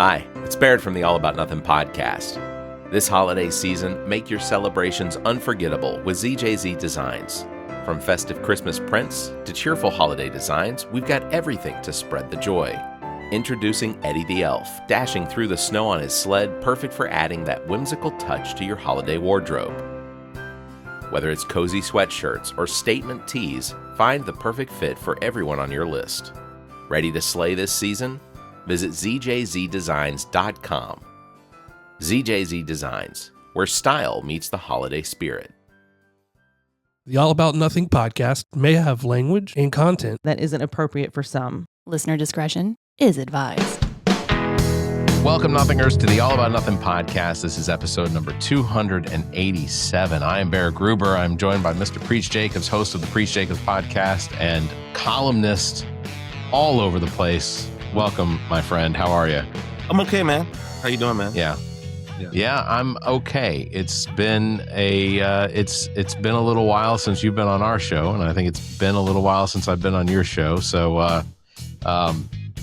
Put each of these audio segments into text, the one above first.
Hi, it's Barrett from the All About Nothing podcast. This holiday season, make your celebrations unforgettable with ZJZ Designs. From festive Christmas prints to cheerful holiday designs, we've got everything to spread the joy. Introducing Eddie the Elf, dashing through the snow on his sled, perfect for adding that whimsical touch to your holiday wardrobe. Whether it's cozy sweatshirts or statement tees, find the perfect fit for everyone on your list. Ready to slay this season? Visit ZJZDesigns.com. ZJZ Designs, where style meets the holiday spirit. The All About Nothing podcast may have language and content that isn't appropriate for some. Listener discretion is advised. Welcome, Nothingers, to the All About Nothing podcast. This is episode number 287. I am Barrett Gruber. I'm joined by Mr. Preach Jacobs, host of the Preach Jacobs podcast and columnist all over the place. Welcome, my friend. How are you? I'm okay, man. How you doing, man? Yeah, I'm okay. It's been it's been a little while since you've been on our show, and I think it's been a little while since I've been on your show. So,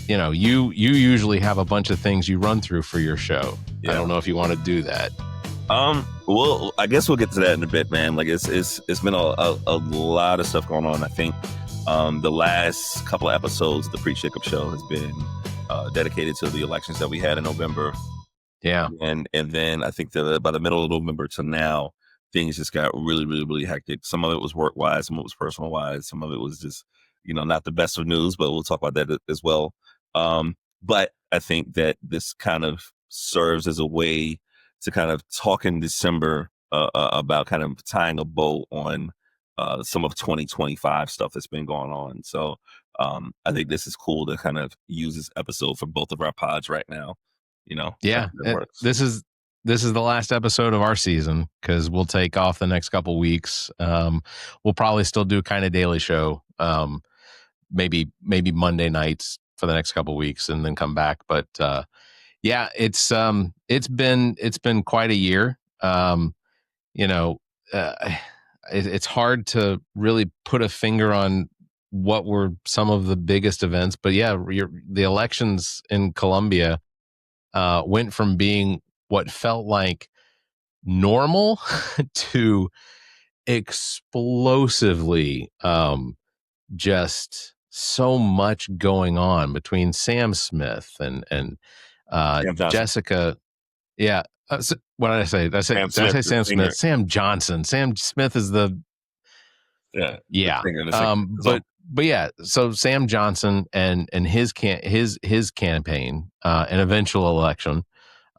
you usually have a bunch of things you run through for your show. Yeah. I don't know if you want to do that. Well, I guess we'll get to that in a bit, man. Like it's been a lot of stuff going on. I think the last couple of episodes of the Preach Jacob show has been dedicated to the elections that we had in November. Yeah. And then I think that by the middle of November to now, things just got really, really, really hectic. Some of it was work-wise, some of it was personal-wise, some of it was just, not the best of news, but we'll talk about that as well. But I think that this kind of serves as a way to kind of talk in December about kind of tying a bow on some of 2025 stuff that's been going on. So I think this is cool to kind of use this episode for both of our pods right now. Yeah, this is the last episode of our season because we'll take off the next couple weeks. We'll probably still do kind of daily show, maybe Monday nights for the next couple weeks, and then come back. But yeah, it's been quite a year. It's hard to really put a finger on what were some of the biggest events, but yeah, the elections in Colombia went from being what felt like normal to explosively just so much going on between Sam Smith and Jessica. Yeah. What did I say? Did I say Sam Smith? Sam Johnson. Sam Smith is the yeah. But yeah, so Sam Johnson and his campaign, an eventual election,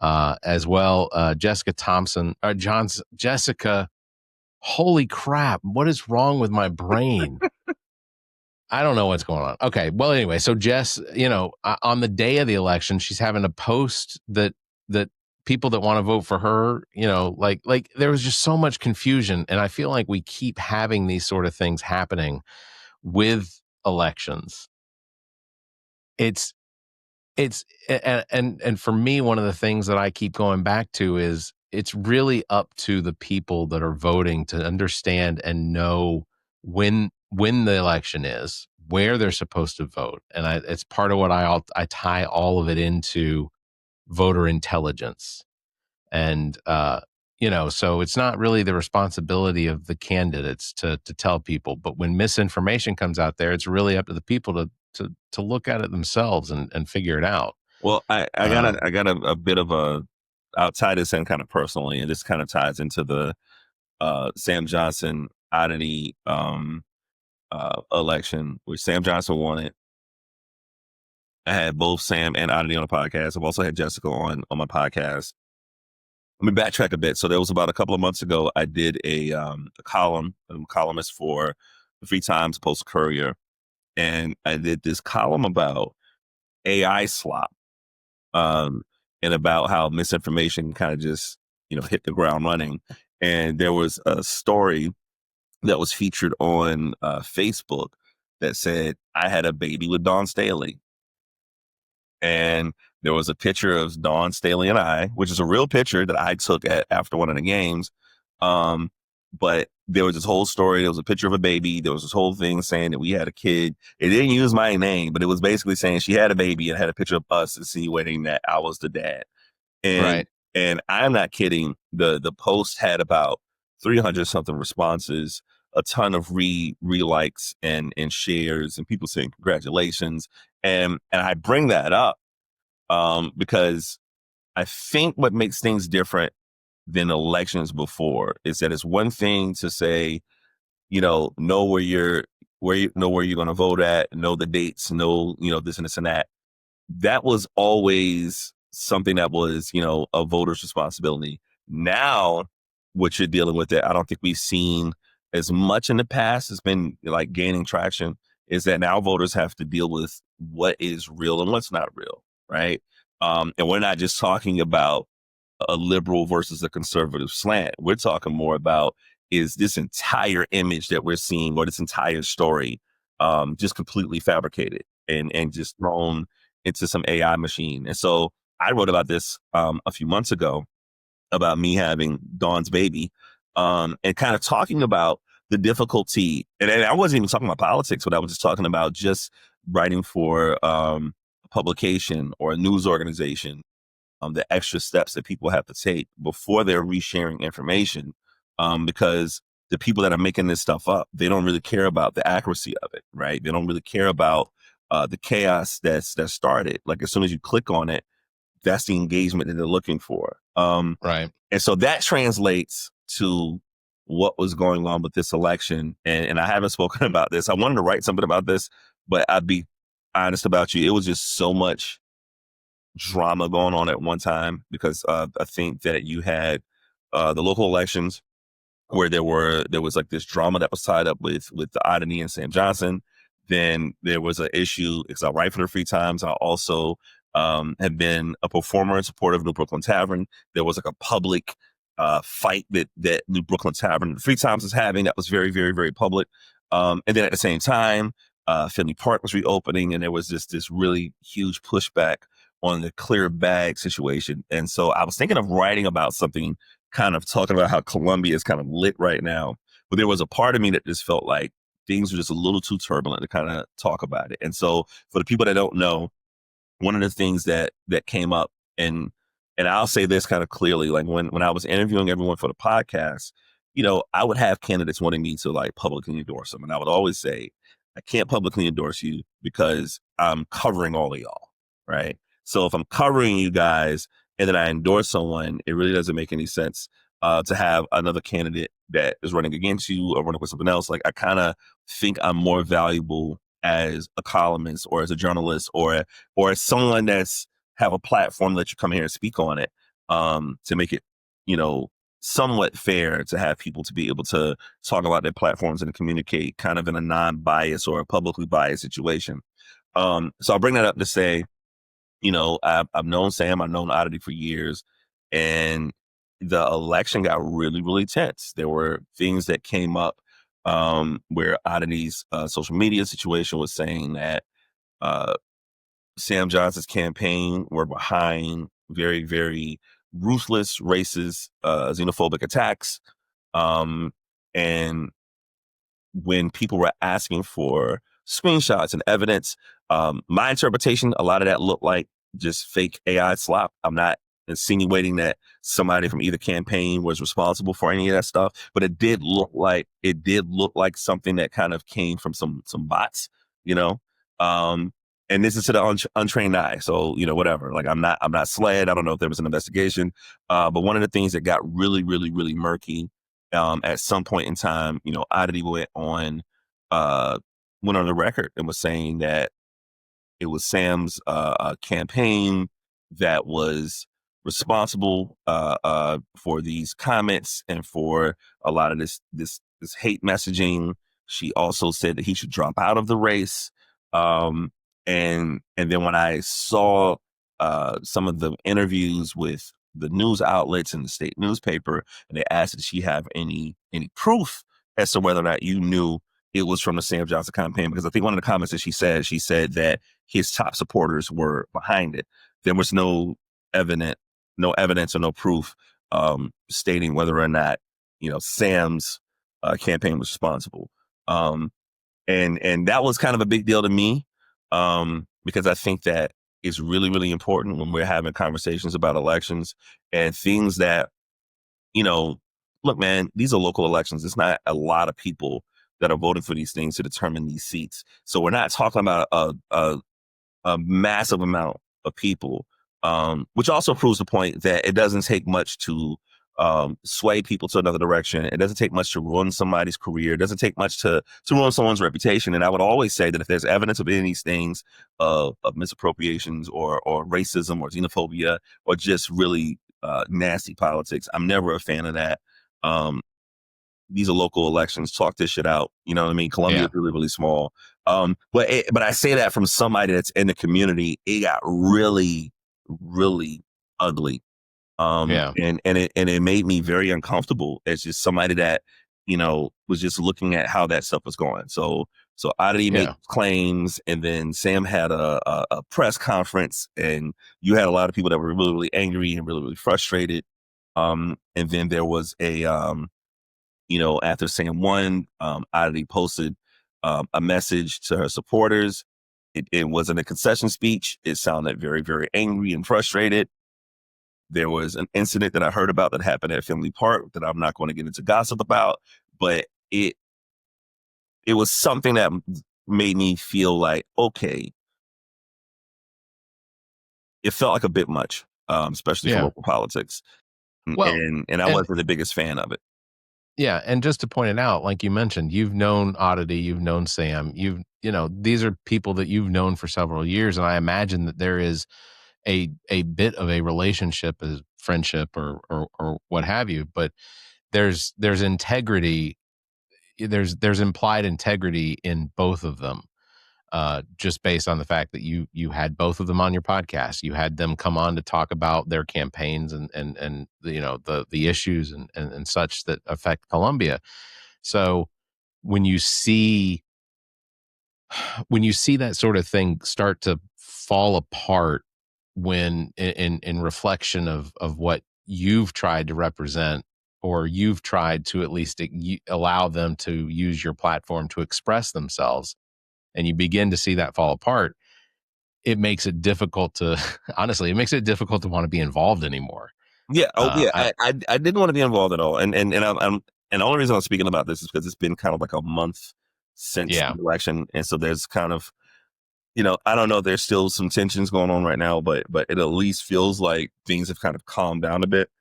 as well, Jessica Thompson or Jessica. Holy crap! What is wrong with my brain? I don't know what's going on. Okay, well, anyway, so Jess, on the day of the election, she's having a post that people that want to vote for her, like there was just so much confusion, and I feel like we keep having these sort of things happening with elections. It's and for me, one of the things that I keep going back to is it's really up to the people that are voting to understand and know when the election is, where they're supposed to vote, and it's part of what I tie all of it into voter intelligence, and so it's not really the responsibility of the candidates to tell people, but when misinformation comes out there, it's really up to the people to look at it themselves and figure it out. Well, I got a bit of I'll tie this in kind of personally, and this kind of ties into the Sam Johnson oddity election, which Sam Johnson won it. I had both Sam and Oddity on the podcast. I've also had Jessica on my podcast. Let me backtrack a bit. So there was about a couple of months ago, I did a column. I'm a columnist for the Free Times Post Courier. And I did this column about AI slop and about how misinformation kind of just, hit the ground running. And there was a story that was featured on Facebook that said, I had a baby with Dawn Staley. And there was a picture of Dawn Staley and I, which is a real picture that I took after one of the games. But there was this whole story. There was a picture of a baby. There was this whole thing saying that we had a kid. It didn't use my name, but it was basically saying she had a baby and had a picture of us insinuating that I was the dad. And I'm not kidding. The post had about 300 something responses, a ton of re-likes and shares, and people saying congratulations. And I bring that up because I think what makes things different than elections before is that it's one thing to say, know where you're going to vote at, know the dates, know, this and this and that. That was always something that was, a voter's responsibility. Now, what you're dealing with that I don't think we've seen as much in the past has been like gaining traction, is that now voters have to deal with what is real and what's not real, right? And we're not just talking about a liberal versus a conservative slant. We're talking more about, is this entire image that we're seeing or this entire story just completely fabricated and just thrown into some AI machine. And so I wrote about this a few months ago about me having Dawn's baby and kind of talking about the difficulty. And I wasn't even talking about politics, but I was just talking about just writing for a publication or a news organization, the extra steps that people have to take before they're resharing information, because the people that are making this stuff up, they don't really care about the accuracy of it, right? They don't really care about the chaos that started. Like as soon as you click on it, that's the engagement that they're looking for. Right. And so that translates to what was going on with this election. And I haven't spoken about this. I wanted to write something about this, but I'd be honest about you. It was just so much drama going on at one time, because I think that you had the local elections where there was like this drama that was tied up with the Oddity and Sam Johnson. Then there was an issue, because I write for the Free Times. I also have been a performer and supporter of New Brooklyn Tavern. There was like a public fight that New Brooklyn Tavern, the Free Times, is having that was very, very, very public. And then at the same time, Finley Park was reopening, and there was this really huge pushback on the clear bag situation. And so I was thinking of writing about something, kind of talking about how Columbia is kind of lit right now. But there was a part of me that just felt like things were just a little too turbulent to kind of talk about it. And so for the people that don't know, one of the things that came up, and I'll say this kind of clearly, like when I was interviewing everyone for the podcast, I would have candidates wanting me to like publicly endorse them. And I would always say, I can't publicly endorse you because I'm covering all of y'all, right? So if I'm covering you guys and then I endorse someone, it really doesn't make any sense to have another candidate that is running against you or running with something else. Like I kind of think I'm more valuable as a columnist or as a journalist or as someone that's have a platform that you come here and speak on it, to make it, somewhat fair to have people to be able to talk about their platforms and communicate kind of in a non-biased or a publicly biased situation. So I'll bring that up to say, I've known Sam, I've known Oddity for years, and the election got really, really tense. There were things that came up where Oddity's social media situation was saying that Sam Johnson's campaign were behind very, very ruthless, racist, xenophobic attacks. And when people were asking for screenshots and evidence, my interpretation, a lot of that looked like just fake AI slop. I'm not insinuating that somebody from either campaign was responsible for any of that stuff, but it did look like something that kind of came from some bots, and this is to the untrained eye. So, whatever, like I'm not SLED. I don't know if there was an investigation. But one of the things that got really, really, really murky, at some point in time, Oddity went on the record and was saying that it was Sam's campaign that was responsible for these comments and for a lot of this hate messaging. She also said that he should drop out of the race. And then when I saw some of the interviews with the news outlets and the state newspaper, and they asked, did she have any proof as to whether or not you knew it was from the Sam Johnson campaign? Because I think one of the comments that she said that his top supporters were behind it. There was no evidence or no proof stating whether or not, Sam's campaign was responsible. And that was kind of a big deal to me, because I think that it's really, really important when we're having conversations about elections and things that, look, man, these are local elections. It's not a lot of people that are voting for these things to determine these seats. So we're not talking about a massive amount of people, which also proves the point that it doesn't take much to sway people to another direction. It doesn't take much to ruin somebody's career. It doesn't take much to ruin someone's reputation. And I would always say that if there's evidence of any of these things, of misappropriations or racism or xenophobia or just really nasty politics, I'm never a fan of that. These are local elections. Talk this shit out. You know what I mean? Columbia is really, really small. But I say that from somebody that's in the community. It got really, really ugly. And it made me very uncomfortable as just somebody that, was just looking at how that stuff was going. So Oddity made claims, and then Sam had a press conference, and you had a lot of people that were really, really angry and really, really frustrated. And then there was after Sam won, Oddity posted a message to her supporters. It wasn't a concession speech. It sounded very, very angry and frustrated. There was an incident that I heard about that happened at Finley Park that I'm not going to get into gossip about, but it was something that made me feel like, okay, it felt like a bit much, especially for local politics. Well, and I wasn't the biggest fan of it. Yeah, and just to point it out, like you mentioned, you've known Oddity, you've known Sam, these are people that you've known for several years, and I imagine that there is a bit of a relationship, as friendship or what have you, but there's integrity, there's implied integrity in both of them, just based on the fact that you had both of them on your podcast. You had them come on to talk about their campaigns and the issues and such that affect Columbia. So when you see that sort of thing start to fall apart, when in reflection of what you've tried to represent, or you've tried to at least allow them to use your platform to express themselves, and you begin to see that fall apart, it makes it difficult to honestly, it makes it difficult to want to be involved anymore. Yeah. I didn't want to be involved at all. And the only reason I'm speaking about this is because it's been kind of like a month since the election. And so there's kind of, I don't know, there's still some tensions going on right now, but it at least feels like things have kind of calmed down a bit.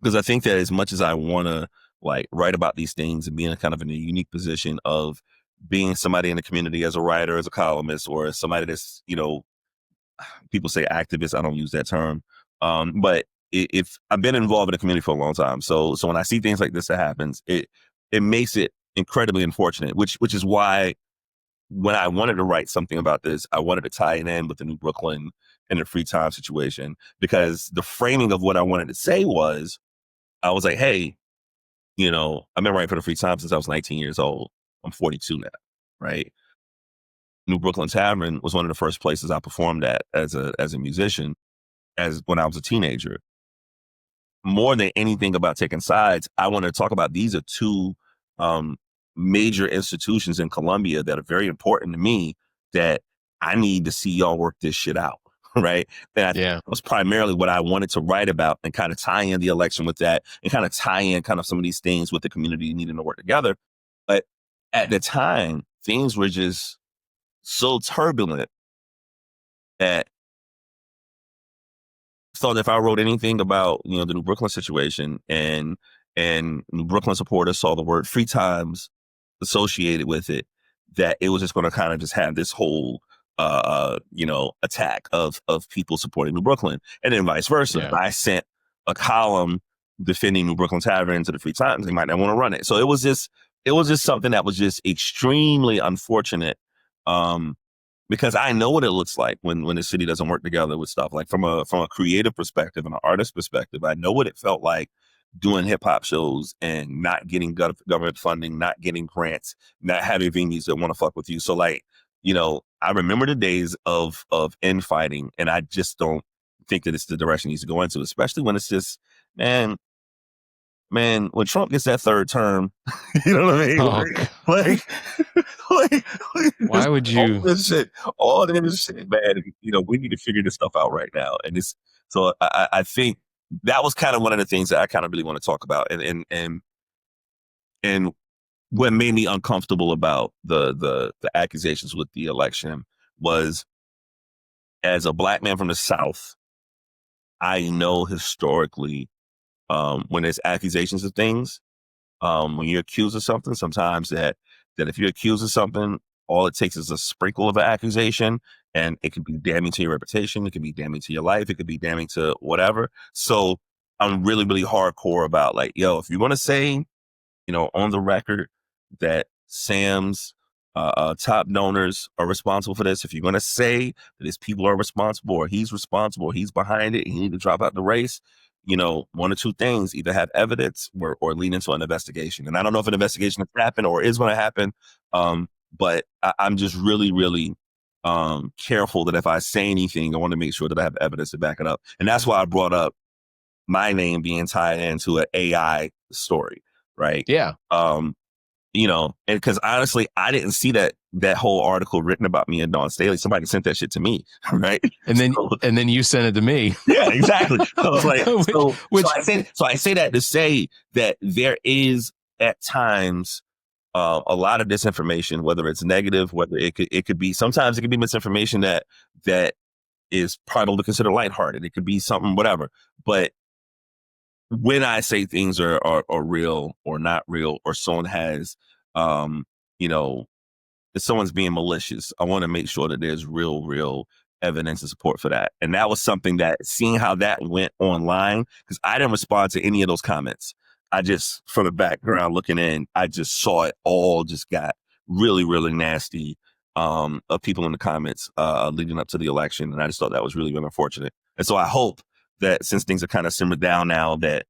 Because I think that as much as I want to write about these things and be in a unique position of being somebody in the community as a writer, as a columnist, or as somebody that's, people say activist, I don't use that term. But if I've been involved in the community for a long time. So when I see things like this that happens, it makes it incredibly unfortunate, which is why when I wanted to write something about this, I wanted to tie it in with the New Brooklyn and the free time situation, because the framing of what I wanted to say was, I was like, hey, I've been writing for the free time since I was 19 years old. I'm 42 now, right? New Brooklyn Tavern was one of the first places I performed at as a musician, as when I was a teenager. More than anything about taking sides, I want to talk about, these are two major institutions in Columbia that are very important to me, that I need to see y'all work this shit out, right? That was primarily what I wanted to write about, and kind of tie in the election with that, and kind of tie in kind of some of these things with the community needing to work together. But at the time, things were just so turbulent that I thought if I wrote anything about, the New Brooklyn situation, and New Brooklyn supporters saw the word free times associated with it, that it was just going to kind of just have this whole attack of people supporting New Brooklyn, and then vice versa. If I sent a column defending New Brooklyn Tavern to the Free Times, they might not want to run it. So it was just something that was just extremely unfortunate, because I know what it looks like when the city doesn't work together with stuff. Like from a creative perspective and an artist perspective, I know what it felt like doing hip hop shows and not getting government funding, not getting grants, not having venues that want to fuck with you. So I remember the days of infighting, and I just don't think that it's the direction it needs to go into, especially when it's just, man, man, when Trump gets that third term, you know what I mean? Like, why would you? All this shit, man. You know, we need to figure this stuff out right now. And so I think that was kind of one of the things that I kind of really want to talk about. And what made me uncomfortable about the accusations with the election was, as a Black man from the South, I know historically, when there's accusations of things, when you're accused of something, sometimes that if you're accused of something, all it takes is a sprinkle of an accusation, and it could be damning to your reputation. It could be damning to your life. It could be damning to whatever. So I'm really, really hardcore about, like, yo, if you want to say, you know, on the record that Sam's top donors are responsible for this, if you're going to say that his people are responsible, or he's responsible, he's behind it, he need to drop out the race, you know, one or two things: either have evidence or lead into an investigation. And I don't know if an investigation has happened or is going to happen, but I'm just really, really careful that if I say anything, I want to make sure that I have evidence to back it up. And that's why I brought up my name being tied into an AI story, right? Yeah. You know, and because honestly, I didn't see that whole article written about me and Dawn Staley. Somebody sent that shit to me, right? And then you sent it to me. Yeah, exactly. I was like, so I say that to say that there is at times a lot of disinformation, whether it's negative, whether it could be, sometimes it could be misinformation that is probably considered lighthearted. It could be something, whatever. But when I say things are real or not real, or someone has, you know, if someone's being malicious, I want to make sure that there's real evidence and support for that. And that was something that, seeing how that went online, because I didn't respond to any of those comments. I just, from the background looking in, I just saw it all just got really, really nasty of people in the comments leading up to the election. And I just thought that was really, really unfortunate. And so I hope that, since things are kind of simmered down now, that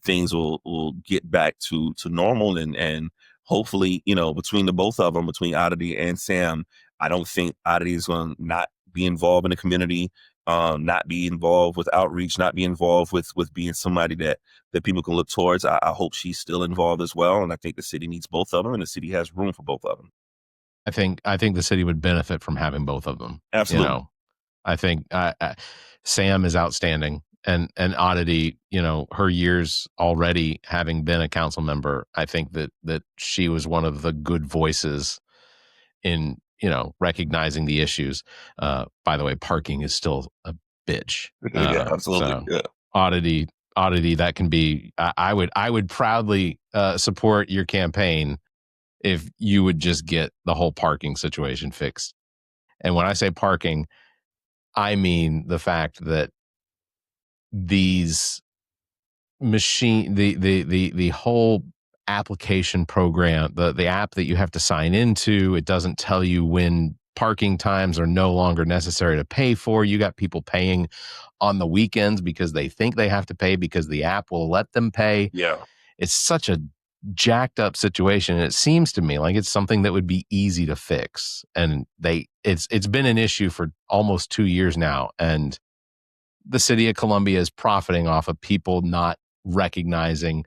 things will get back to normal, and hopefully, you know, between the both of them, between Oddity and Sam, I don't think Oddity is going to not be involved in the community, not be involved with outreach, not be involved with being somebody that people can look towards. I hope she's still involved as well, and I think the city needs both of them, and the city has room for both of them. I think the city would benefit from having both of them. Absolutely. You know, I think Sam is outstanding, and Oddity, you know, her years already having been a council member, I think that she was one of the good voices in, you know, recognizing the issues. By the way, parking is still a bitch. Yeah, absolutely. So Oddity, that can be. I would proudly support your campaign if you would just get the whole parking situation fixed. And when I say parking, I mean the fact that these the whole application program, the app that you have to sign into, it doesn't tell you when parking times are no longer necessary to pay for. You got people paying on the weekends because they think they have to pay because the app will let them pay. Yeah. It's such a jacked up situation. And it seems to me like it's something that would be easy to fix. And it's been an issue for almost 2 years now. And the city of Columbia is profiting off of people not recognizing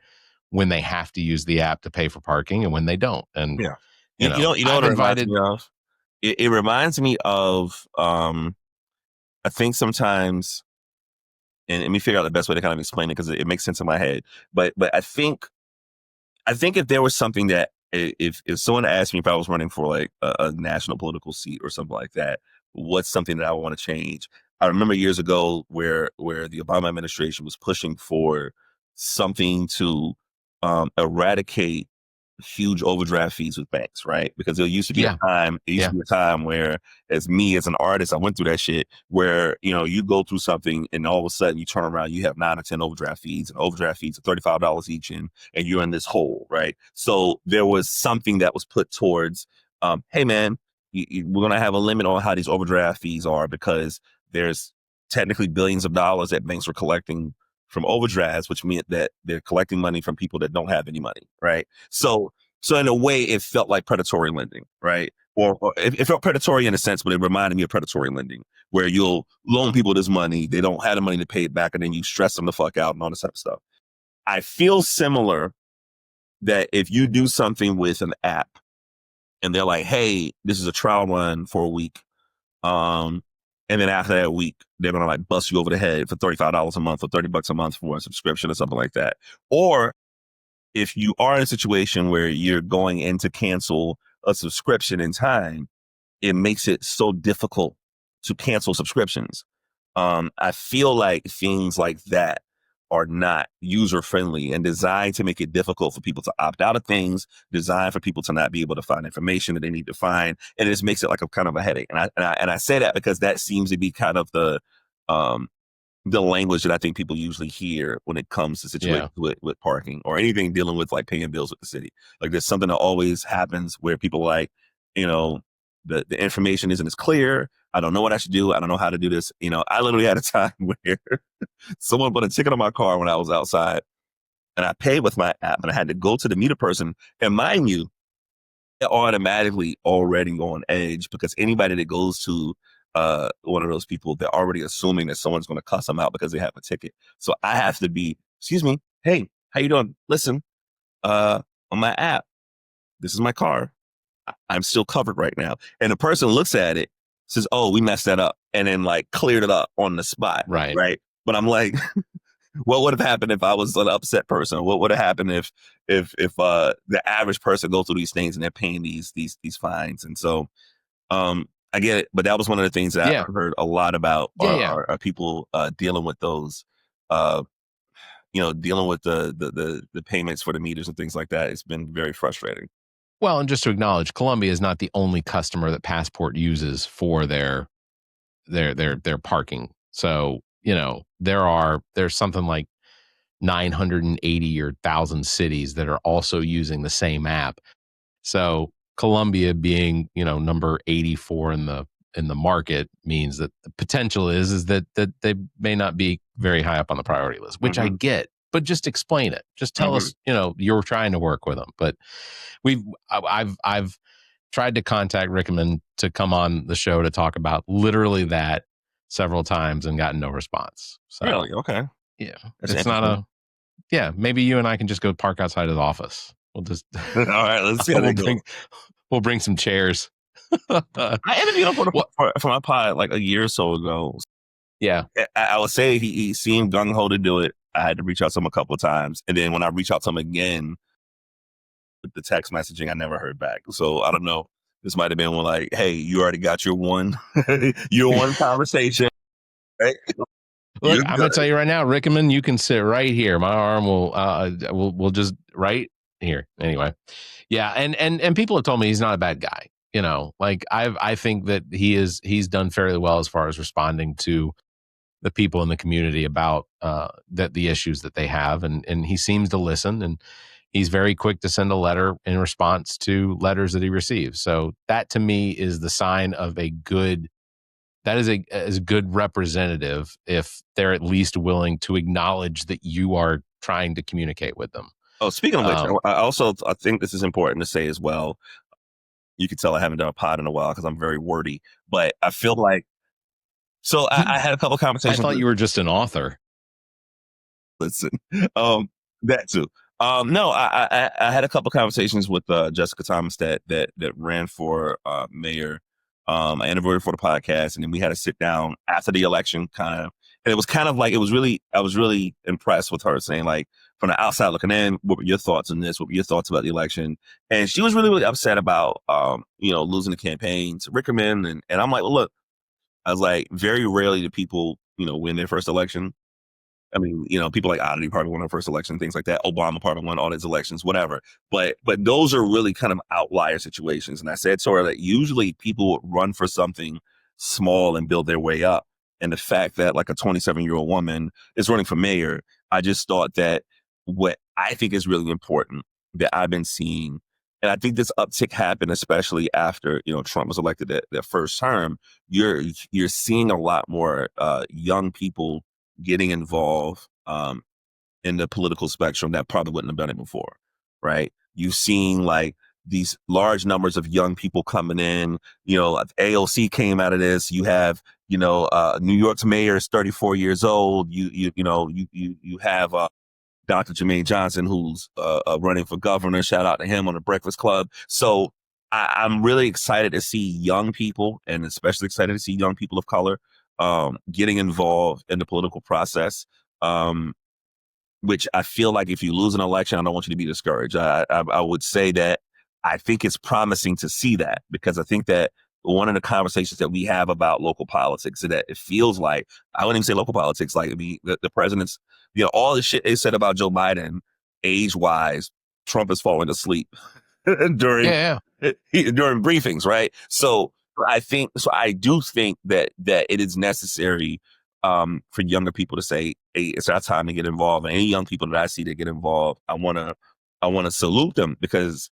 when they have to use the app to pay for parking and when they don't. And yeah, you know what it reminds me of? It reminds me of I think sometimes, and let me figure out the best way to kind of explain it because it makes sense in my head. But I think if there was something that, if someone asked me if I was running for like a national political seat or something like that, what's something that I want to change? I remember years ago where the Obama administration was pushing for something to eradicate huge overdraft fees with banks, right? Because there used to be a time where, as an artist, I went through that shit where, you know, you go through something and all of a sudden you turn around, you have 9 or 10 overdraft fees, and overdraft fees are $35 each, and you're in this hole, right? So there was something that was put towards, hey man, we're going to have a limit on how these overdraft fees are, because there's technically billions of dollars that banks were collecting from overdrafts, which meant that they're collecting money from people that don't have any money, right? So in a way, it felt like predatory lending, right? Or it felt predatory in a sense, but it reminded me of predatory lending, where you'll loan people this money, they don't have the money to pay it back, and then you stress them the fuck out and all this type of stuff. I feel similar that if you do something with an app and they're like, hey, this is a trial run for a week. And then after that week, they're going to like bust you over the head for $35 a month or $30 a month for a subscription or something like that. Or if you are in a situation where you're going in to cancel a subscription in time, it makes it so difficult to cancel subscriptions. I feel like things like that are not user-friendly and designed to make it difficult for people to opt out of things, designed for people to not be able to find information that they need to find. And it just makes it like a kind of a headache. And I say that because that seems to be kind of the language that I think people usually hear when it comes to situations with parking or anything dealing with like paying bills with the city. Like there's something that always happens where people are like, the information isn't as clear. I don't know what I should do. I don't know how to do this. I literally had a time where someone put a ticket on my car when I was outside and I paid with my app and I had to go to the meter person. And mind you, they're automatically already on edge because anybody that goes to one of those people, they're already assuming that someone's going to cuss them out because they have a ticket. So I have to be, excuse me, hey, how you doing? Listen, on my app, this is my car. I'm still covered right now. And the person looks at it, says, oh, we messed that up. And then like cleared it up on the spot. Right. But I'm like, what would have happened if I was an upset person? What would have happened if the average person goes through these things and they're paying these fines? And so I get it. But that was one of the things that I heard a lot about are people dealing with those, dealing with the payments for the meters and things like that. It's been very frustrating. Well, and just to acknowledge, Columbia is not the only customer that Passport uses for their parking. So, there's something like 980 or 1,000 cities that are also using the same app. So Columbia being, number 84 in the market means that the potential is that they may not be very high up on the priority list, which I get. But just explain it. Just tell us, you're trying to work with them. But I've tried to contact Rickman to come on the show to talk about literally that several times and gotten no response. So, really? Okay. Yeah. It's not maybe you and I can just go park outside of the office. We'll just all right, let's see how they go. We'll bring some chairs. I interviewed him for my pod like a year or so ago. Yeah. I would say he seemed gung-ho to do it. I had to reach out to him a couple of times. And then when I reached out to him again with the text messaging, I never heard back. So I don't know. This might have been one like, hey, you already got your one conversation. Right? Look, I'm going to tell you right now, Rickman, you can sit right here. My arm will just right here. Anyway. Yeah. And people have told me he's not a bad guy. I think that he's done fairly well as far as responding to the people in the community about the issues that they have. And he seems to listen, and he's very quick to send a letter in response to letters that he receives. So that to me is the sign of a good representative if they're at least willing to acknowledge that you are trying to communicate with them. Oh, speaking of which, I think this is important to say as well. You can tell I haven't done a pod in a while because I'm very wordy, but I feel like, so I had a couple conversations. I thought you were just an author. Listen, that too. No, I had a couple conversations with Jessica Thomas that ran for mayor. I interviewed her for the podcast, and then we had to sit down after the election, and it was kind of like I was really impressed with her saying, like, from the outside looking in, what were your thoughts on this? What were your thoughts about the election? And she was really, really upset about losing the campaign to Rickman, and I'm like, well, look. I was like, very rarely do people, win their first election. I mean, people like Oddity probably won their first election, things like that. Obama probably won all his elections, whatever. But those are really kind of outlier situations. And I said to her that usually people run for something small and build their way up. And the fact that like a 27-year-old woman is running for mayor, I just thought that what I think is really important that I've been seeing, and I think this uptick happened especially after, Trump was elected their first term. You're seeing a lot more young people getting involved in the political spectrum that probably wouldn't have done it before, right? You've seen like these large numbers of young people coming in. AOC came out of this. You have, New York's mayor is 34 years old. You have Dr. Jermaine Johnson, who's running for governor. Shout out to him on the Breakfast Club. So I'm really excited to see young people, and especially excited to see young people of color getting involved in the political process, which I feel like if you lose an election, I don't want you to be discouraged. I would say that I think it's promising to see that, because I think that one of the conversations that we have about local politics is that it feels like, I wouldn't even say local politics, like the president's, all the shit they said about Joe Biden, age-wise, Trump is falling asleep during briefings, right? So I do think that it is necessary for younger people to say, hey, it's our time to get involved. And any young people that I see that get involved, I want to salute them, because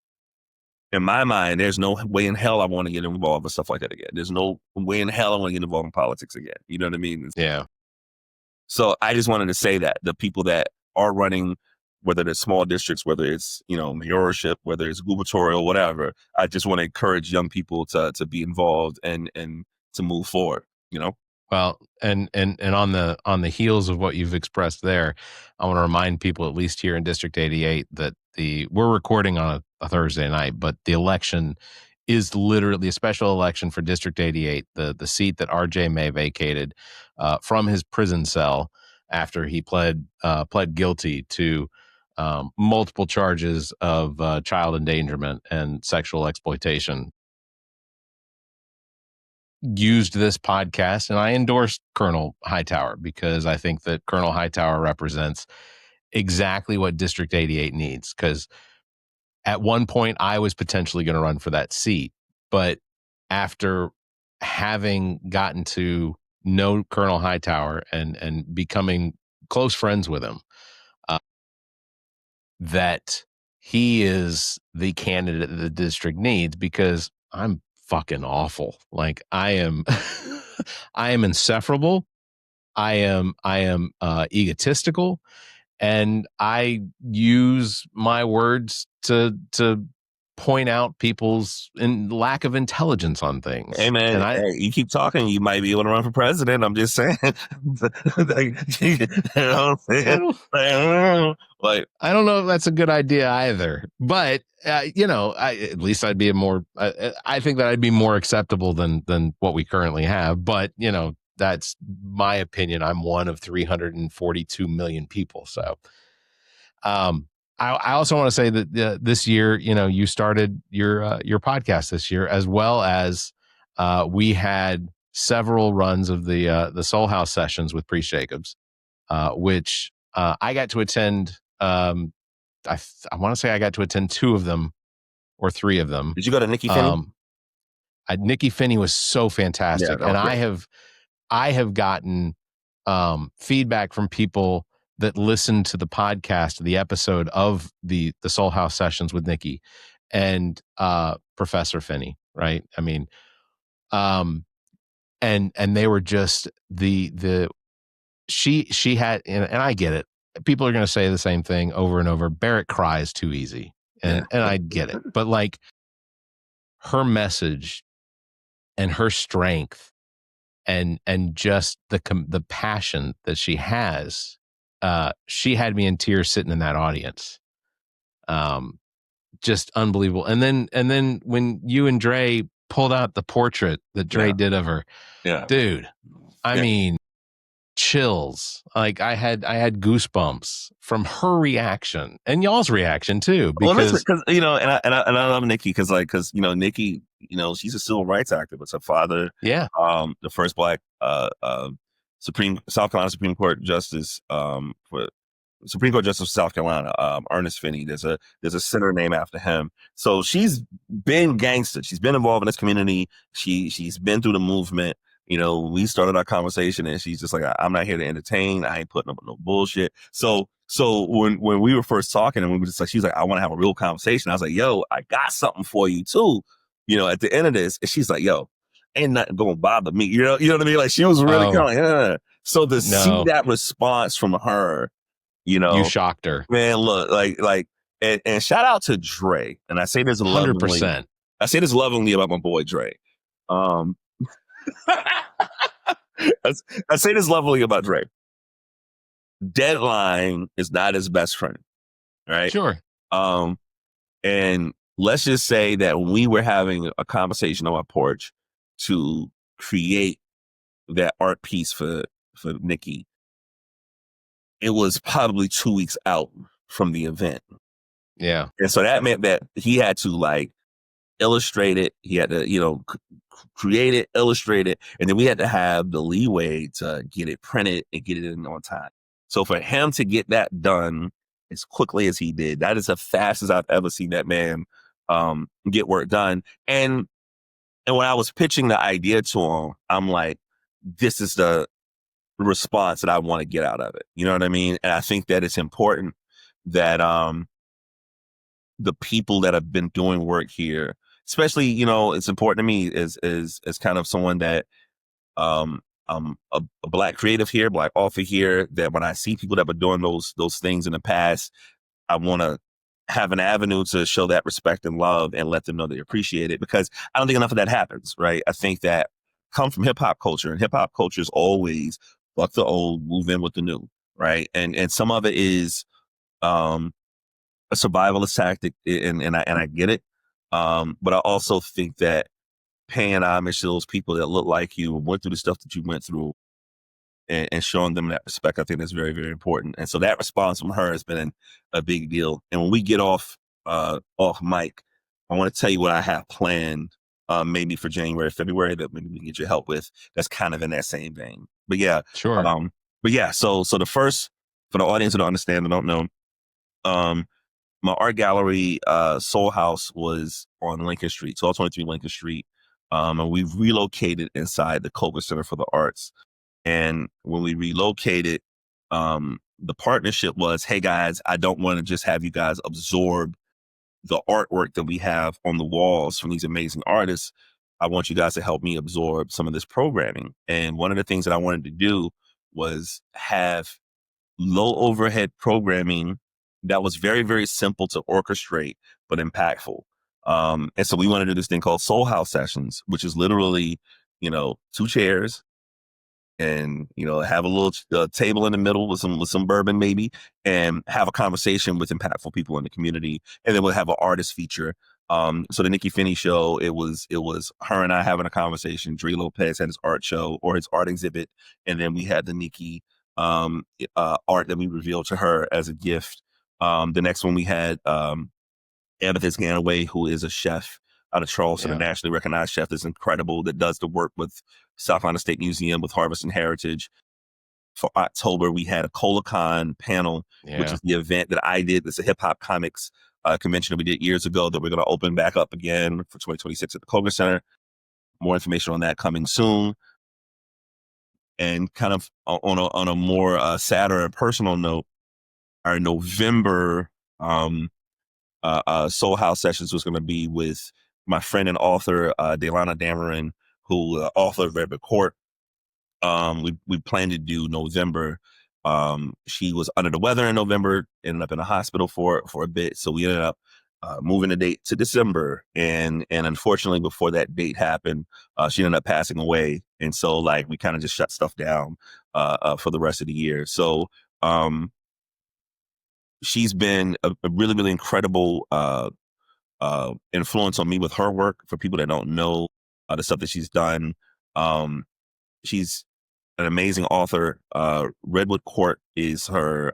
in my mind, there's no way in hell I want to get involved with stuff like that again. There's no way in hell I want to get involved in politics again. You know what I mean? Yeah. So I just wanted to say that the people that are running, whether it's small districts, whether it's, mayorship, whether it's gubernatorial, whatever, I just want to encourage young people to be involved and to move forward, Well, and on the heels of what you've expressed there, I want to remind people, at least here in District 88, that we're recording on a Thursday night, but the election is literally a special election for District 88, the seat that R.J. May vacated from his prison cell after he pled guilty to multiple charges of child endangerment and sexual exploitation. Used this podcast, and I endorsed Colonel Hightower because I think that Colonel Hightower represents exactly what District 88 needs. Because at one point I was potentially going to run for that seat, but after having gotten to know Colonel Hightower and becoming close friends with him, that he is the candidate that the district needs, because I'm fucking awful. Like I am insufferable. I am egotistical, and I use my words to point out people's lack of intelligence on things. Hey man, you keep talking, you might be able to run for president. I'm just saying. I don't know if that's a good idea either, but at least I'd be I think that I'd be more acceptable than what we currently have. But that's my opinion. I'm one of 342 million people. So, I also want to say that this year, you started your podcast this year, as well as we had several runs of the Soul House sessions with Preach Jacobs, which I got to attend. I want to say I got to attend 2 of them or 3 of them. Did you go to Nikki Finney? Nikki Finney was so fantastic, and I have gotten feedback from people that listened to the podcast, the episode of the Soul House sessions with Nikki and Professor Finney, right? I mean, and they were just she had, and I get it. People are going to say the same thing over and over. Barrett cries too easy, and I get it. But like her message and her strength and just the passion that she has, she had me in tears sitting in that audience. Just unbelievable. And then when you and Dre pulled out the portrait that Dre did of her, dude, I mean, chills. Like I had goosebumps from her reaction and y'all's reaction too. Because and I love Nikki because Nikki, she's a civil rights activist. Her father, the first Black South Carolina Supreme Court Justice for Supreme Court Justice of South Carolina, Ernest Finney. There's a center named after him. So she's been gangster. She's been involved in this community. She's been through the movement. We started our conversation and she's just like, I'm not here to entertain. I ain't putting up with no bullshit. So when we were first talking and we were just like, she's like, I want to have a real conversation. I was like, yo, I got something for you too. At the end of this, and she's like, yo, ain't nothing going to bother me. You know what I mean? Like she was really kind of like, So to see that response from her, you shocked her, man. Look, and shout out to Dre. And I say this 100%. I say this lovingly about my boy Dre. I say this lovingly about Dre. deadline is not his best friend, right? Sure. And let's just say that we were having a conversation on my porch to create that art piece for Nikki. It was probably 2 weeks out from the event. Yeah. And so that meant that he had to like illustrate it. He had to, create it, illustrate it. And then we had to have the leeway to get it printed and get it in on time. So for him to get that done as quickly as he did, that is the fastest I've ever seen that man get work done. And when I was pitching the idea to him, I'm like, this is the response that I want to get out of it. You know what I mean? And I think that it's important that the people that have been doing work here, especially, it's important to me as kind of someone that I'm a Black creative here, Black author here, that when I see people that have been doing those things in the past, I want to have an avenue to show that respect and love and let them know they appreciate it, because I don't think enough of that happens, right? I think that comes from hip hop culture, and hip hop culture is always fuck the old, move in with the new, right? And some of it is a survivalist tactic, and I get it. But I also think that paying homage to those people that look like you and went through the stuff that you went through, and showing them that respect, I think that's very, very important. And so that response from her has been a big deal. And when we get off mic, I want to tell you what I have planned, maybe for January, February, that maybe we can get your help with. That's kind of in that same vein. But yeah, sure. So the first, for the audience that don't understand, that don't know, my art gallery, Soul House, was on Lincoln Street, 1223 Lincoln Street. And we've relocated inside the Coker Center for the Arts. And when we relocated, the partnership was, hey guys, I don't want to just have you guys absorb the artwork that we have on the walls from these amazing artists. I want you guys to help me absorb some of this programming. And one of the things that I wanted to do was have low overhead programming that was very, very simple to orchestrate, but impactful. And so we want to do this thing called Soul House Sessions, which is literally, 2 chairs, and have a little table in the middle with some bourbon maybe, and have a conversation with impactful people in the community. And then we'll have an artist feature. So the Nikki Finney show, it was her and I having a conversation. Dre Lopez had his art show, or his art exhibit, and then we had the Nikki art that we revealed to her as a gift. The next one we had Amethyst Ganaway, who is a chef out of Charleston, a nationally recognized chef that's incredible, that does the work with South Carolina State Museum, with Harvest and Heritage. For October, we had a ColaCon panel, which is the event that I did. It's a hip hop comics convention that we did years ago that we're going to open back up again for 2026 at the Coker Center. More information on that coming soon. And kind of on a more sadder and personal note, our November Soul House Sessions was going to be with my friend and author, Delana Dameron, who author of Red Court. We planned to do November. She was under the weather in November, ended up in a hospital for a bit. So we ended up moving the date to December. And unfortunately, before that date happened, she ended up passing away. And so we kind of just shut stuff down for the rest of the year. So she's been a really, really incredible influence on me with her work. For people that don't know the stuff that she's done, she's an amazing author. Redwood Court is her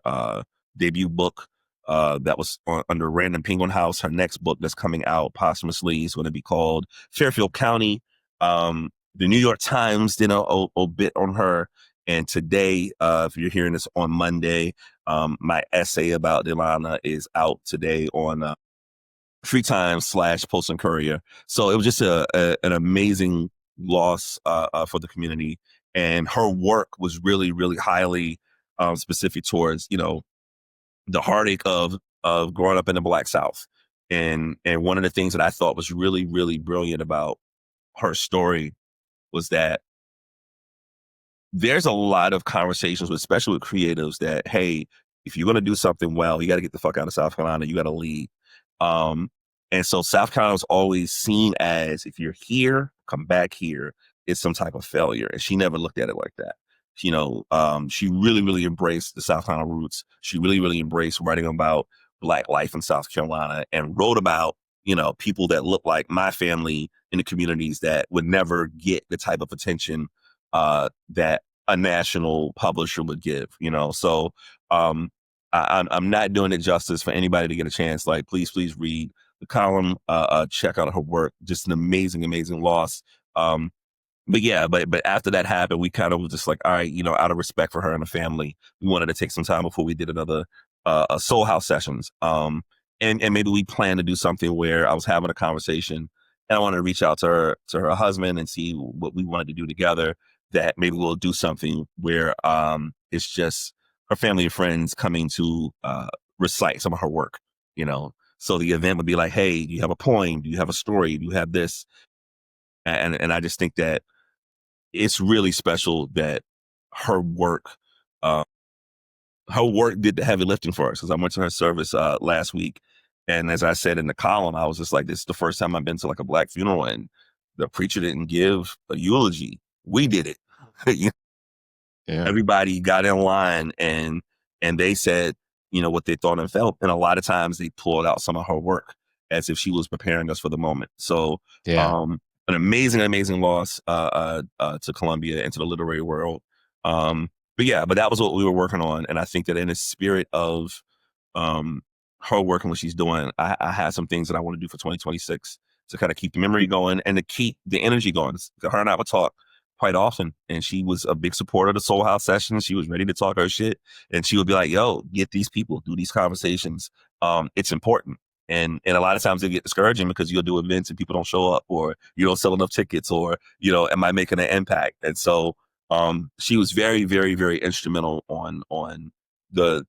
debut book that was under Random Penguin House. Her next book that's coming out posthumously is going to be called Fairfield County. The New York Times did a bit on her. And today, if you're hearing this on Monday, my essay about Delana is out today on Free Times / Post and Courier. So it was just an amazing loss for the community. And her work was really, really highly specific towards, the heartache of growing up in the Black South. And one of the things that I thought was really, really brilliant about her story was that there's a lot of conversations, especially with creatives, that, hey, if you're going to do something well, you got to get the fuck out of South Carolina. You got to leave. And so South Carolina was always seen as, if you're here, come back here, it's some type of failure. And she never looked at it like that. She really, really embraced the South Carolina roots. She really, really embraced writing about Black life in South Carolina and wrote about, people that look like my family in the communities that would never get the type of attention that a national publisher would give, So I'm not doing it justice for anybody to get a chance. Like, please read the column, check out her work. Just an amazing, amazing loss. But after that happened, we kind of was just like, all right, out of respect for her and the family, we wanted to take some time before we did another Soul House sessions. And maybe we plan to do something where I was having a conversation and I wanted to reach out to her husband and see what we wanted to do together. That maybe we'll do something where it's just her family and friends coming to recite some of her work, So the event would be like, hey, do you have a poem? Do you have a story? Do you have this? And I just think that it's really special that her work did the heavy lifting for us. Because I went to her service last week, and as I said in the column, I was just like, this is the first time I've been to like a Black funeral, and the preacher didn't give a eulogy. We did it. Yeah. Everybody got in line and they said, what they thought and felt. And a lot of times they pulled out some of her work as if she was preparing us for the moment. So, an amazing, amazing loss to Columbia and to the literary world. But that was what we were working on. And I think that in the spirit of her work and what she's doing, I had some things that I want to do for 2026 to kind of keep the memory going and to keep the energy going. Her and I would talk quite often, and she was a big supporter of the Soul House sessions. She was ready to talk her shit, and she would be like, yo, get these people, do these conversations. It's important. And a lot of times they get discouraging because you'll do events and people don't show up, or you don't sell enough tickets, or, am I making an impact? And so she was very, very, very instrumental on the